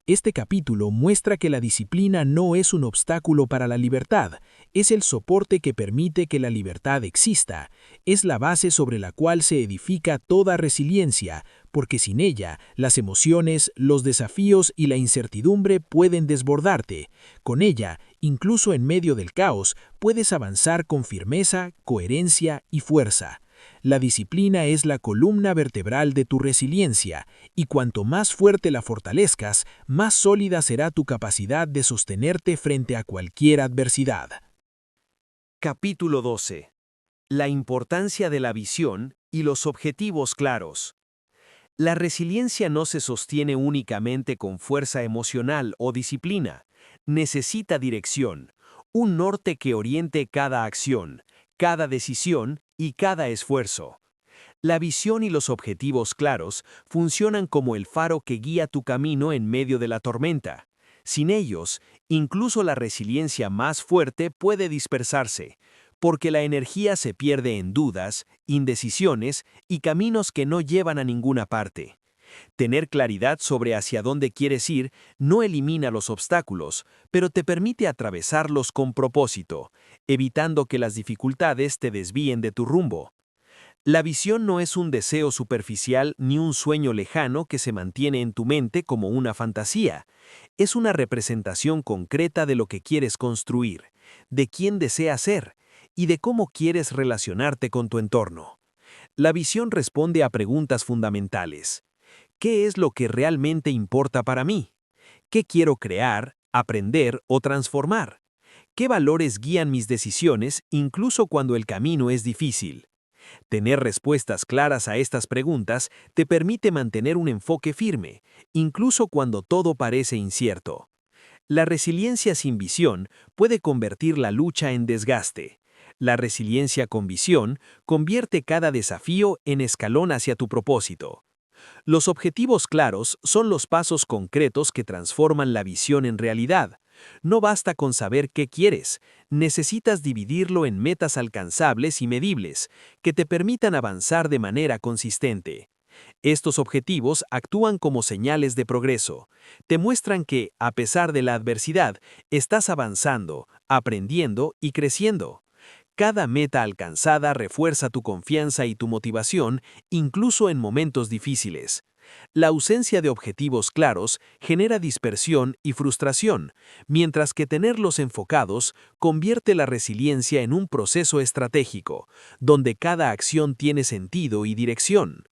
Este capítulo muestra que la disciplina no es un obstáculo para la libertad, es el soporte que permite que la libertad exista, es la base sobre la cual se edifica toda resiliencia, porque sin ella, las emociones, los desafíos y la incertidumbre pueden desbordarte. Con ella, incluso en medio del caos, puedes avanzar con firmeza, coherencia y fuerza. La disciplina es la columna vertebral de tu resiliencia, y cuanto más fuerte la fortalezcas, más sólida será tu capacidad de sostenerte frente a cualquier adversidad. Capítulo 12. La importancia de la visión y los objetivos claros. La resiliencia no se sostiene únicamente con fuerza emocional o disciplina. Necesita dirección, un norte que oriente cada acción, cada decisión y cada esfuerzo. La visión y los objetivos claros funcionan como el faro que guía tu camino en medio de la tormenta. Sin ellos, incluso la resiliencia más fuerte puede dispersarse, porque la energía se pierde en dudas, indecisiones y caminos que no llevan a ninguna parte. Tener claridad sobre hacia dónde quieres ir no elimina los obstáculos, pero te permite atravesarlos con propósito, evitando que las dificultades te desvíen de tu rumbo. La visión no es un deseo superficial ni un sueño lejano que se mantiene en tu mente como una fantasía. Es una representación concreta de lo que quieres construir, de quién deseas ser y de cómo quieres relacionarte con tu entorno. La visión responde a preguntas fundamentales. ¿Qué es lo que realmente importa para mí? ¿Qué quiero crear, aprender o transformar? ¿Qué valores guían mis decisiones incluso cuando el camino es difícil? Tener respuestas claras a estas preguntas te permite mantener un enfoque firme, incluso cuando todo parece incierto. La resiliencia sin visión puede convertir la lucha en desgaste. La resiliencia con visión convierte cada desafío en escalón hacia tu propósito. Los objetivos claros son los pasos concretos que transforman la visión en realidad. No basta con saber qué quieres, necesitas dividirlo en metas alcanzables y medibles, que te permitan avanzar de manera consistente. Estos objetivos actúan como señales de progreso. Te muestran que, a pesar de la adversidad, estás avanzando, aprendiendo y creciendo. Cada meta alcanzada refuerza tu confianza y tu motivación, incluso en momentos difíciles. La ausencia de objetivos claros genera dispersión y frustración, mientras que tenerlos enfocados convierte la resiliencia en un proceso estratégico, donde cada acción tiene sentido y dirección.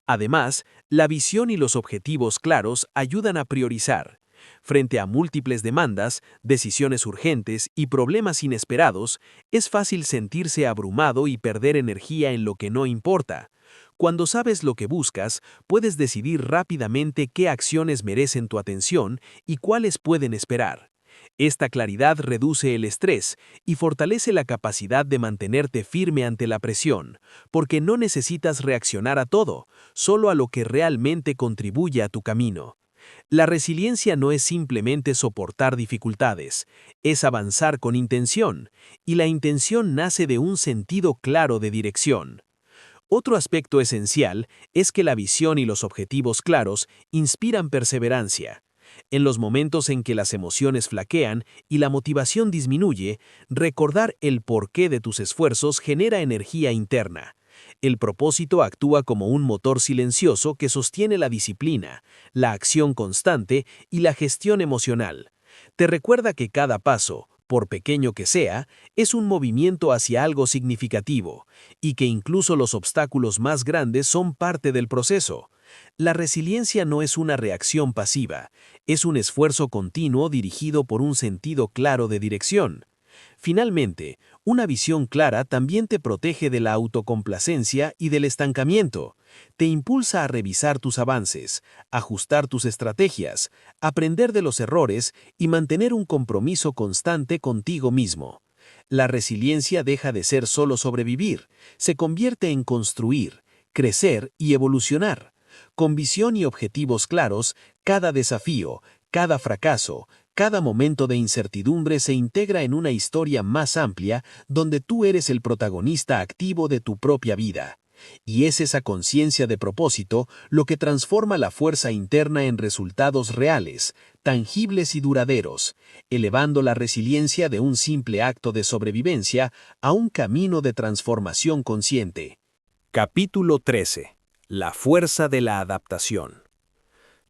Además, la visión y los objetivos claros ayudan a priorizar. Frente a múltiples demandas, decisiones urgentes y problemas inesperados, es fácil sentirse abrumado y perder energía en lo que no importa. Cuando sabes lo que buscas, puedes decidir rápidamente qué acciones merecen tu atención y cuáles pueden esperar. Esta claridad reduce el estrés y fortalece la capacidad de mantenerte firme ante la presión, porque no necesitas reaccionar a todo, solo a lo que realmente contribuye a tu camino. La resiliencia no es simplemente soportar dificultades, es avanzar con intención, y la intención nace de un sentido claro de dirección. Otro aspecto esencial es que la visión y los objetivos claros inspiran perseverancia. En los momentos en que las emociones flaquean y la motivación disminuye, recordar el porqué de tus esfuerzos genera energía interna. El propósito actúa como un motor silencioso que sostiene la disciplina, la acción constante y la gestión emocional. Te recuerda que cada paso, por pequeño que sea, es un movimiento hacia algo significativo, y que incluso los obstáculos más grandes son parte del proceso. La resiliencia no es una reacción pasiva, es un esfuerzo continuo dirigido por un sentido claro de dirección. Finalmente, una visión clara también te protege de la autocomplacencia y del estancamiento. Te impulsa a revisar tus avances, ajustar tus estrategias, aprender de los errores y mantener un compromiso constante contigo mismo. La resiliencia deja de ser solo sobrevivir, se convierte en construir, crecer y evolucionar. Con visión y objetivos claros, cada desafío, cada fracaso, cada momento de incertidumbre se integra en una historia más amplia donde tú eres el protagonista activo de tu propia vida. Y es esa conciencia de propósito lo que transforma la fuerza interna en resultados reales, tangibles y duraderos, elevando la resiliencia de un simple acto de sobrevivencia a un camino de transformación consciente. Capítulo 13. La fuerza de la adaptación.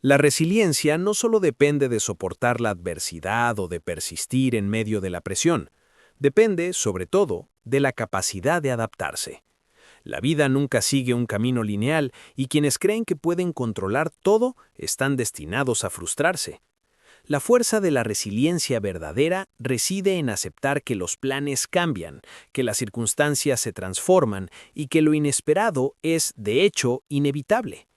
La resiliencia no solo depende de soportar la adversidad o de persistir en medio de la presión, depende, sobre todo, de la capacidad de adaptarse. La vida nunca sigue un camino lineal y quienes creen que pueden controlar todo están destinados a frustrarse. La fuerza de la resiliencia verdadera reside en aceptar que los planes cambian, que las circunstancias se transforman y que lo inesperado es, de hecho, inevitable.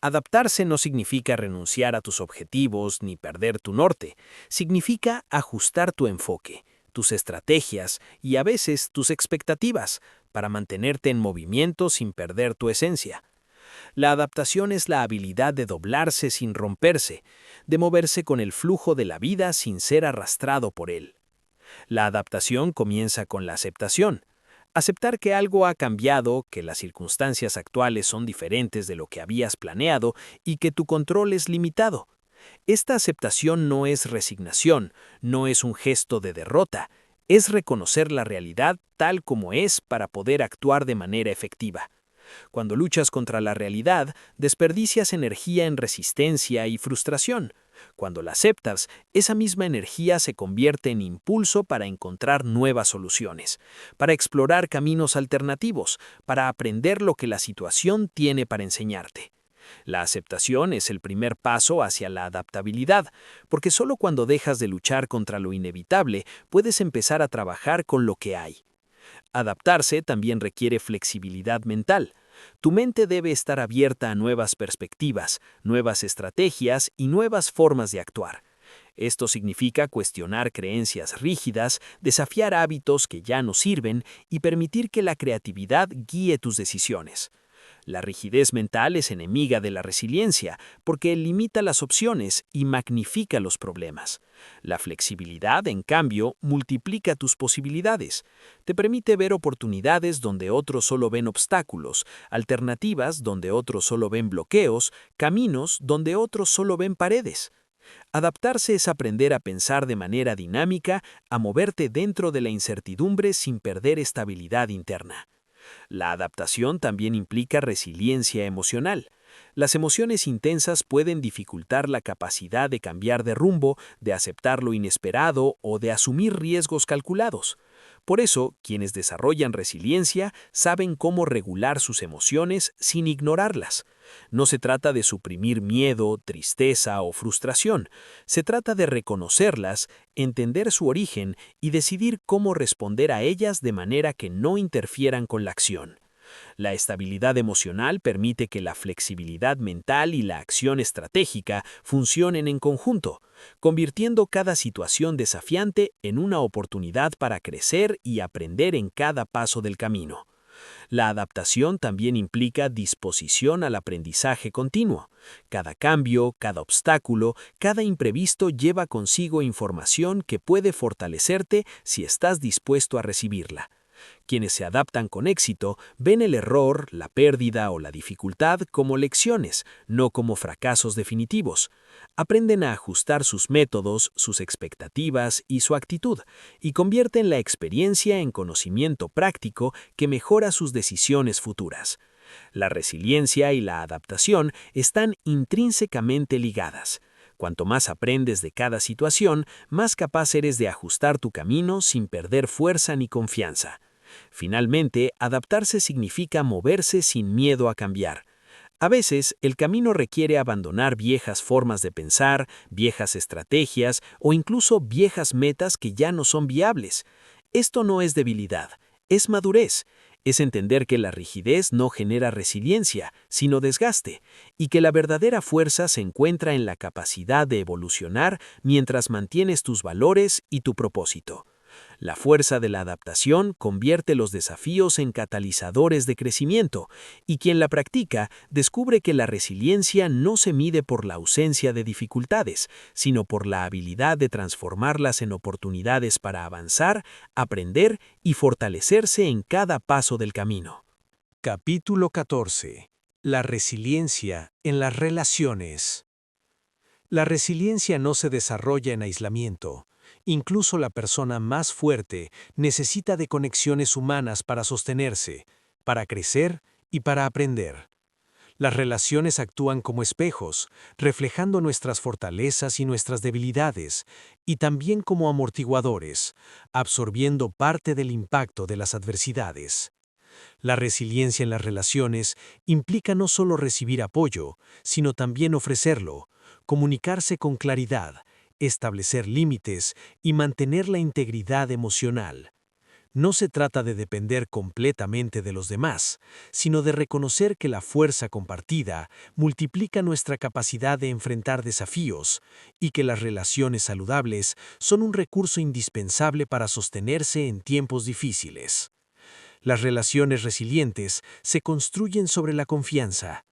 Adaptarse no significa renunciar a tus objetivos ni perder tu norte, significa ajustar tu enfoque, tus estrategias y a veces tus expectativas para mantenerte en movimiento sin perder tu esencia. La adaptación es la habilidad de doblarse sin romperse, de moverse con el flujo de la vida sin ser arrastrado por él. La adaptación comienza con la aceptación. Aceptar que algo ha cambiado, que las circunstancias actuales son diferentes de lo que habías planeado y que tu control es limitado. Esta aceptación no es resignación, no es un gesto de derrota, es reconocer la realidad tal como es para poder actuar de manera efectiva. Cuando luchas contra la realidad, desperdicias energía en resistencia y frustración. Cuando la aceptas, esa misma energía se convierte en impulso para encontrar nuevas soluciones, para explorar caminos alternativos, para aprender lo que la situación tiene para enseñarte. La aceptación es el primer paso hacia la adaptabilidad, porque solo cuando dejas de luchar contra lo inevitable puedes empezar a trabajar con lo que hay. Adaptarse también requiere flexibilidad mental. Tu mente debe estar abierta a nuevas perspectivas, nuevas estrategias y nuevas formas de actuar. Esto significa cuestionar creencias rígidas, desafiar hábitos que ya no sirven y permitir que la creatividad guíe tus decisiones. La rigidez mental es enemiga de la resiliencia porque limita las opciones y magnifica los problemas. La flexibilidad, en cambio, multiplica tus posibilidades. Te permite ver oportunidades donde otros solo ven obstáculos, alternativas donde otros solo ven bloqueos, caminos donde otros solo ven paredes. Adaptarse es aprender a pensar de manera dinámica, a moverte dentro de la incertidumbre sin perder estabilidad interna. La adaptación también implica resiliencia emocional. Las emociones intensas pueden dificultar la capacidad de cambiar de rumbo, de aceptar lo inesperado o de asumir riesgos calculados. Por eso, quienes desarrollan resiliencia saben cómo regular sus emociones sin ignorarlas. No se trata de suprimir miedo, tristeza o frustración. Se trata de reconocerlas, entender su origen y decidir cómo responder a ellas de manera que no interfieran con la acción. La estabilidad emocional permite que la flexibilidad mental y la acción estratégica funcionen en conjunto, convirtiendo cada situación desafiante en una oportunidad para crecer y aprender en cada paso del camino. La adaptación también implica disposición al aprendizaje continuo. Cada cambio, cada obstáculo, cada imprevisto lleva consigo información que puede fortalecerte si estás dispuesto a recibirla. Quienes se adaptan con éxito ven el error, la pérdida o la dificultad como lecciones, no como fracasos definitivos. Aprenden a ajustar sus métodos, sus expectativas y su actitud, y convierten la experiencia en conocimiento práctico que mejora sus decisiones futuras. La resiliencia y la adaptación están intrínsecamente ligadas. Cuanto más aprendes de cada situación, más capaz eres de ajustar tu camino sin perder fuerza ni confianza. Finalmente, adaptarse significa moverse sin miedo a cambiar. A veces, el camino requiere abandonar viejas formas de pensar, viejas estrategias o incluso viejas metas que ya no son viables. Esto no es debilidad, es madurez. Es entender que la rigidez no genera resiliencia, sino desgaste, y que la verdadera fuerza se encuentra en la capacidad de evolucionar mientras mantienes tus valores y tu propósito. La fuerza de la adaptación convierte los desafíos en catalizadores de crecimiento, y quien la practica descubre que la resiliencia no se mide por la ausencia de dificultades, sino por la habilidad de transformarlas en oportunidades para avanzar, aprender y fortalecerse en cada paso del camino. Capítulo 14. La resiliencia en las relaciones. La resiliencia no se desarrolla en aislamiento. Incluso la persona más fuerte necesita de conexiones humanas para sostenerse, para crecer y para aprender. Las relaciones actúan como espejos, reflejando nuestras fortalezas y nuestras debilidades, y también como amortiguadores, absorbiendo parte del impacto de las adversidades. La resiliencia en las relaciones implica no solo recibir apoyo, sino también ofrecerlo, comunicarse con claridad, establecer límites y mantener la integridad emocional. No se trata de depender completamente de los demás, sino de reconocer que la fuerza compartida multiplica nuestra capacidad de enfrentar desafíos y que las relaciones saludables son un recurso indispensable para sostenerse en tiempos difíciles. Las relaciones resilientes se construyen sobre la confianza.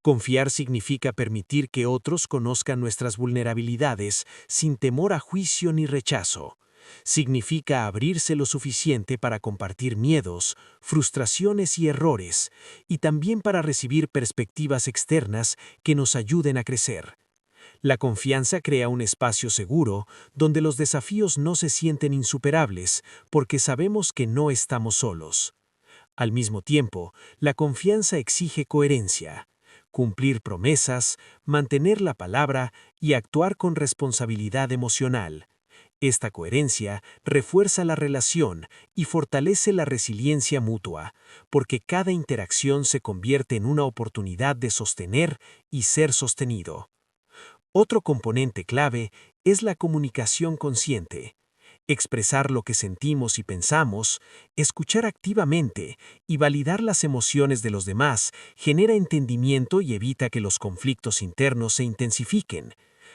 Confiar significa permitir que otros conozcan nuestras vulnerabilidades sin temor a juicio ni rechazo. Significa abrirse lo suficiente para compartir miedos, frustraciones y errores, y también para recibir perspectivas externas que nos ayuden a crecer. La confianza crea un espacio seguro donde los desafíos no se sienten insuperables porque sabemos que no estamos solos. Al mismo tiempo, la confianza exige coherencia. Cumplir promesas, mantener la palabra y actuar con responsabilidad emocional. Esta coherencia refuerza la relación y fortalece la resiliencia mutua, porque cada interacción se convierte en una oportunidad de sostener y ser sostenido. Otro componente clave es la comunicación consciente. Expresar lo que sentimos y pensamos, escuchar activamente y validar las emociones de los demás genera entendimiento y evita que los conflictos internos se intensifiquen.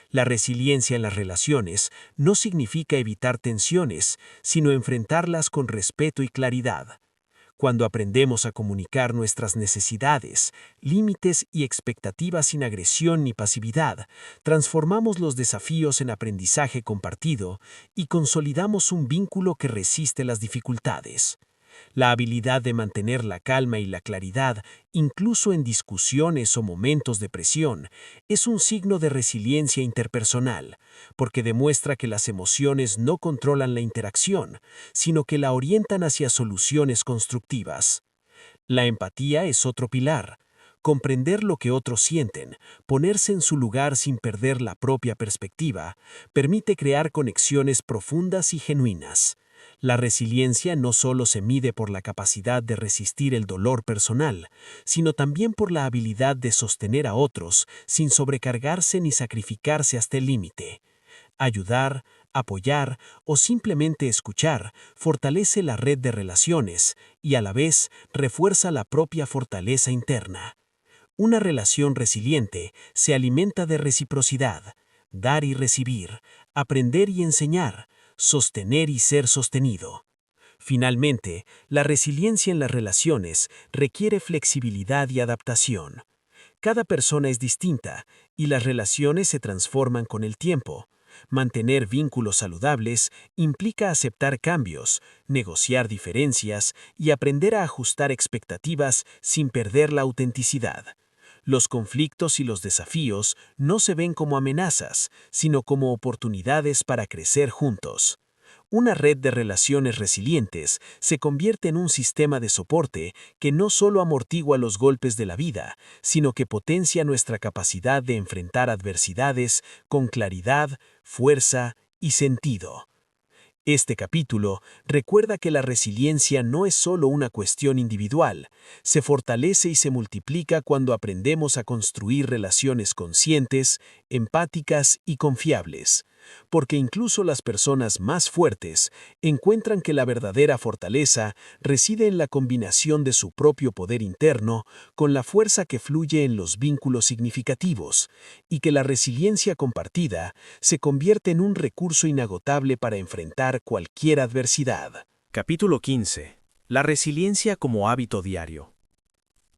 La resiliencia en las relaciones no significa evitar tensiones, sino enfrentarlas con respeto y claridad. Cuando aprendemos a comunicar nuestras necesidades, límites y expectativas sin agresión ni pasividad, transformamos los desafíos en aprendizaje compartido y consolidamos un vínculo que resiste las dificultades. La habilidad de mantener la calma y la claridad, incluso en discusiones o momentos de presión, es un signo de resiliencia interpersonal, porque demuestra que las emociones no controlan la interacción, sino que la orientan hacia soluciones constructivas. La empatía es otro pilar. Comprender lo que otros sienten, ponerse en su lugar sin perder la propia perspectiva, permite crear conexiones profundas y genuinas. La resiliencia no solo se mide por la capacidad de resistir el dolor personal, sino también por la habilidad de sostener a otros sin sobrecargarse ni sacrificarse hasta el límite. Ayudar, apoyar o simplemente escuchar fortalece la red de relaciones y a la vez refuerza la propia fortaleza interna. Una relación resiliente se alimenta de reciprocidad, dar y recibir, aprender y enseñar, sostener y ser sostenido. Finalmente, la resiliencia en las relaciones requiere flexibilidad y adaptación. Cada persona es distinta y las relaciones se transforman con el tiempo. Mantener vínculos saludables implica aceptar cambios, negociar diferencias y aprender a ajustar expectativas sin perder la autenticidad. Los conflictos y los desafíos no se ven como amenazas, sino como oportunidades para crecer juntos. Una red de relaciones resilientes se convierte en un sistema de soporte que no solo amortigua los golpes de la vida, sino que potencia nuestra capacidad de enfrentar adversidades con claridad, fuerza y sentido. Este capítulo recuerda que la resiliencia no es solo una cuestión individual, se fortalece y se multiplica cuando aprendemos a construir relaciones conscientes, empáticas y confiables. porque incluso las personas más fuertes encuentran que la verdadera fortaleza reside en la combinación de su propio poder interno con la fuerza que fluye en los vínculos significativos, y que la resiliencia compartida se convierte en un recurso inagotable para enfrentar cualquier adversidad. Capítulo 15. La resiliencia como hábito diario.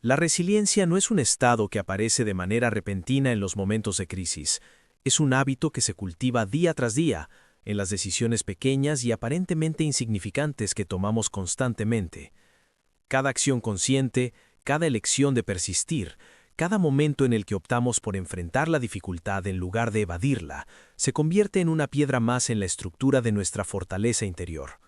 La resiliencia no es un estado que aparece de manera repentina en los momentos de crisis. Es un hábito que se cultiva día tras día, en las decisiones pequeñas y aparentemente insignificantes que tomamos constantemente. Cada acción consciente, cada elección de persistir, cada momento en el que optamos por enfrentar la dificultad en lugar de evadirla, se convierte en una piedra más en la estructura de nuestra fortaleza interior.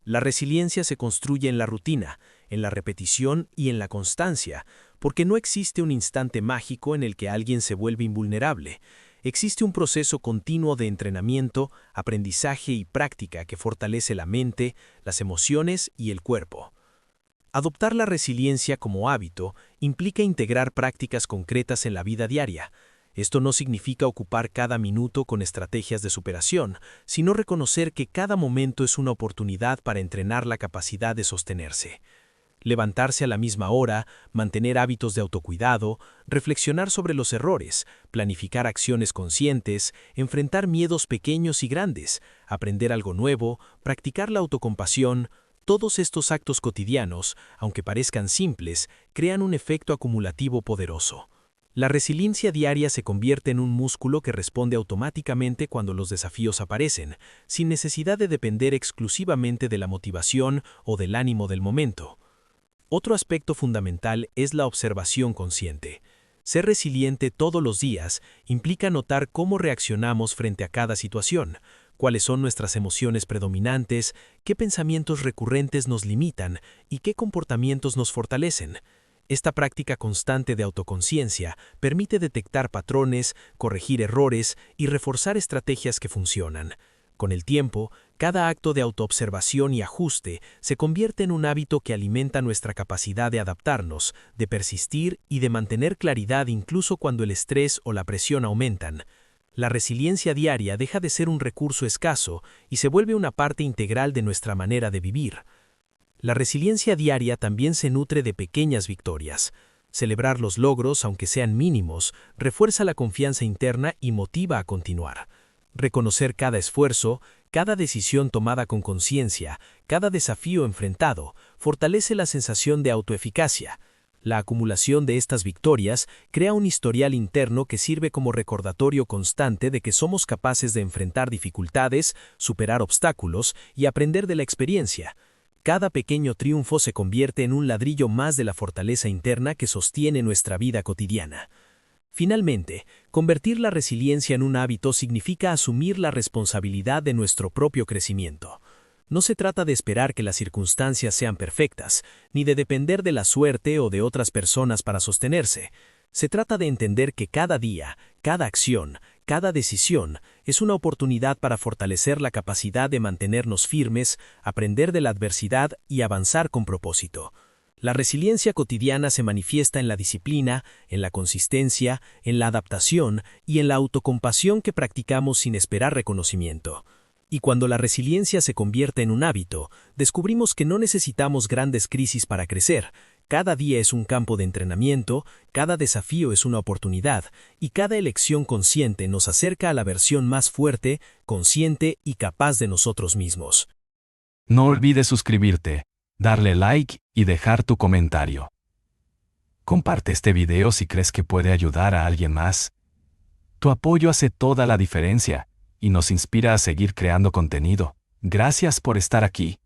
La resiliencia se construye en la rutina, en la repetición y en la constancia, porque no existe un instante mágico en el que alguien se vuelve invulnerable. Existe un proceso continuo de entrenamiento, aprendizaje y práctica que fortalece la mente, las emociones y el cuerpo. Adoptar la resiliencia como hábito implica integrar prácticas concretas en la vida diaria. Esto no significa ocupar cada minuto con estrategias de superación, sino reconocer que cada momento es una oportunidad para entrenar la capacidad de sostenerse. Levantarse a la misma hora, mantener hábitos de autocuidado, reflexionar sobre los errores, planificar acciones conscientes, enfrentar miedos pequeños y grandes, aprender algo nuevo, practicar la autocompasión. Todos estos actos cotidianos, aunque parezcan simples, crean un efecto acumulativo poderoso. La resiliencia diaria se convierte en un músculo que responde automáticamente cuando los desafíos aparecen, sin necesidad de depender exclusivamente de la motivación o del ánimo del momento. Otro aspecto fundamental es la observación consciente. Ser resiliente todos los días implica notar cómo reaccionamos frente a cada situación, cuáles son nuestras emociones predominantes, qué pensamientos recurrentes nos limitan y qué comportamientos nos fortalecen. Esta práctica constante de autoconciencia permite detectar patrones, corregir errores y reforzar estrategias que funcionan. Con el tiempo, cada acto de autoobservación y ajuste se convierte en un hábito que alimenta nuestra capacidad de adaptarnos, de persistir y de mantener claridad incluso cuando el estrés o la presión aumentan. La resiliencia diaria deja de ser un recurso escaso y se vuelve una parte integral de nuestra manera de vivir. La resiliencia diaria también se nutre de pequeñas victorias. Celebrar los logros, aunque sean mínimos, refuerza la confianza interna y motiva a continuar. Reconocer cada esfuerzo, cada decisión tomada con conciencia, cada desafío enfrentado, fortalece la sensación de autoeficacia. La acumulación de estas victorias crea un historial interno que sirve como recordatorio constante de que somos capaces de enfrentar dificultades, superar obstáculos y aprender de la experiencia. Cada pequeño triunfo se convierte en un ladrillo más de la fortaleza interna que sostiene nuestra vida cotidiana. Finalmente, convertir la resiliencia en un hábito significa asumir la responsabilidad de nuestro propio crecimiento. No se trata de esperar que las circunstancias sean perfectas, ni de depender de la suerte o de otras personas para sostenerse. Se trata de entender que cada día, cada acción, cada decisión es una oportunidad para fortalecer la capacidad de mantenernos firmes, aprender de la adversidad y avanzar con propósito. La resiliencia cotidiana se manifiesta en la disciplina, en la consistencia, en la adaptación y en la autocompasión que practicamos sin esperar reconocimiento. Y cuando la resiliencia se convierte en un hábito, descubrimos que no necesitamos grandes crisis para crecer. Cada día es un campo de entrenamiento, cada desafío es una oportunidad, y cada elección consciente nos acerca a la versión más fuerte, consciente y capaz de nosotros mismos. No olvides suscribirte, darle like y dejar tu comentario. Comparte este video si crees que puede ayudar a alguien más. Tu apoyo hace toda la diferencia y nos inspira a seguir creando contenido. Gracias por estar aquí.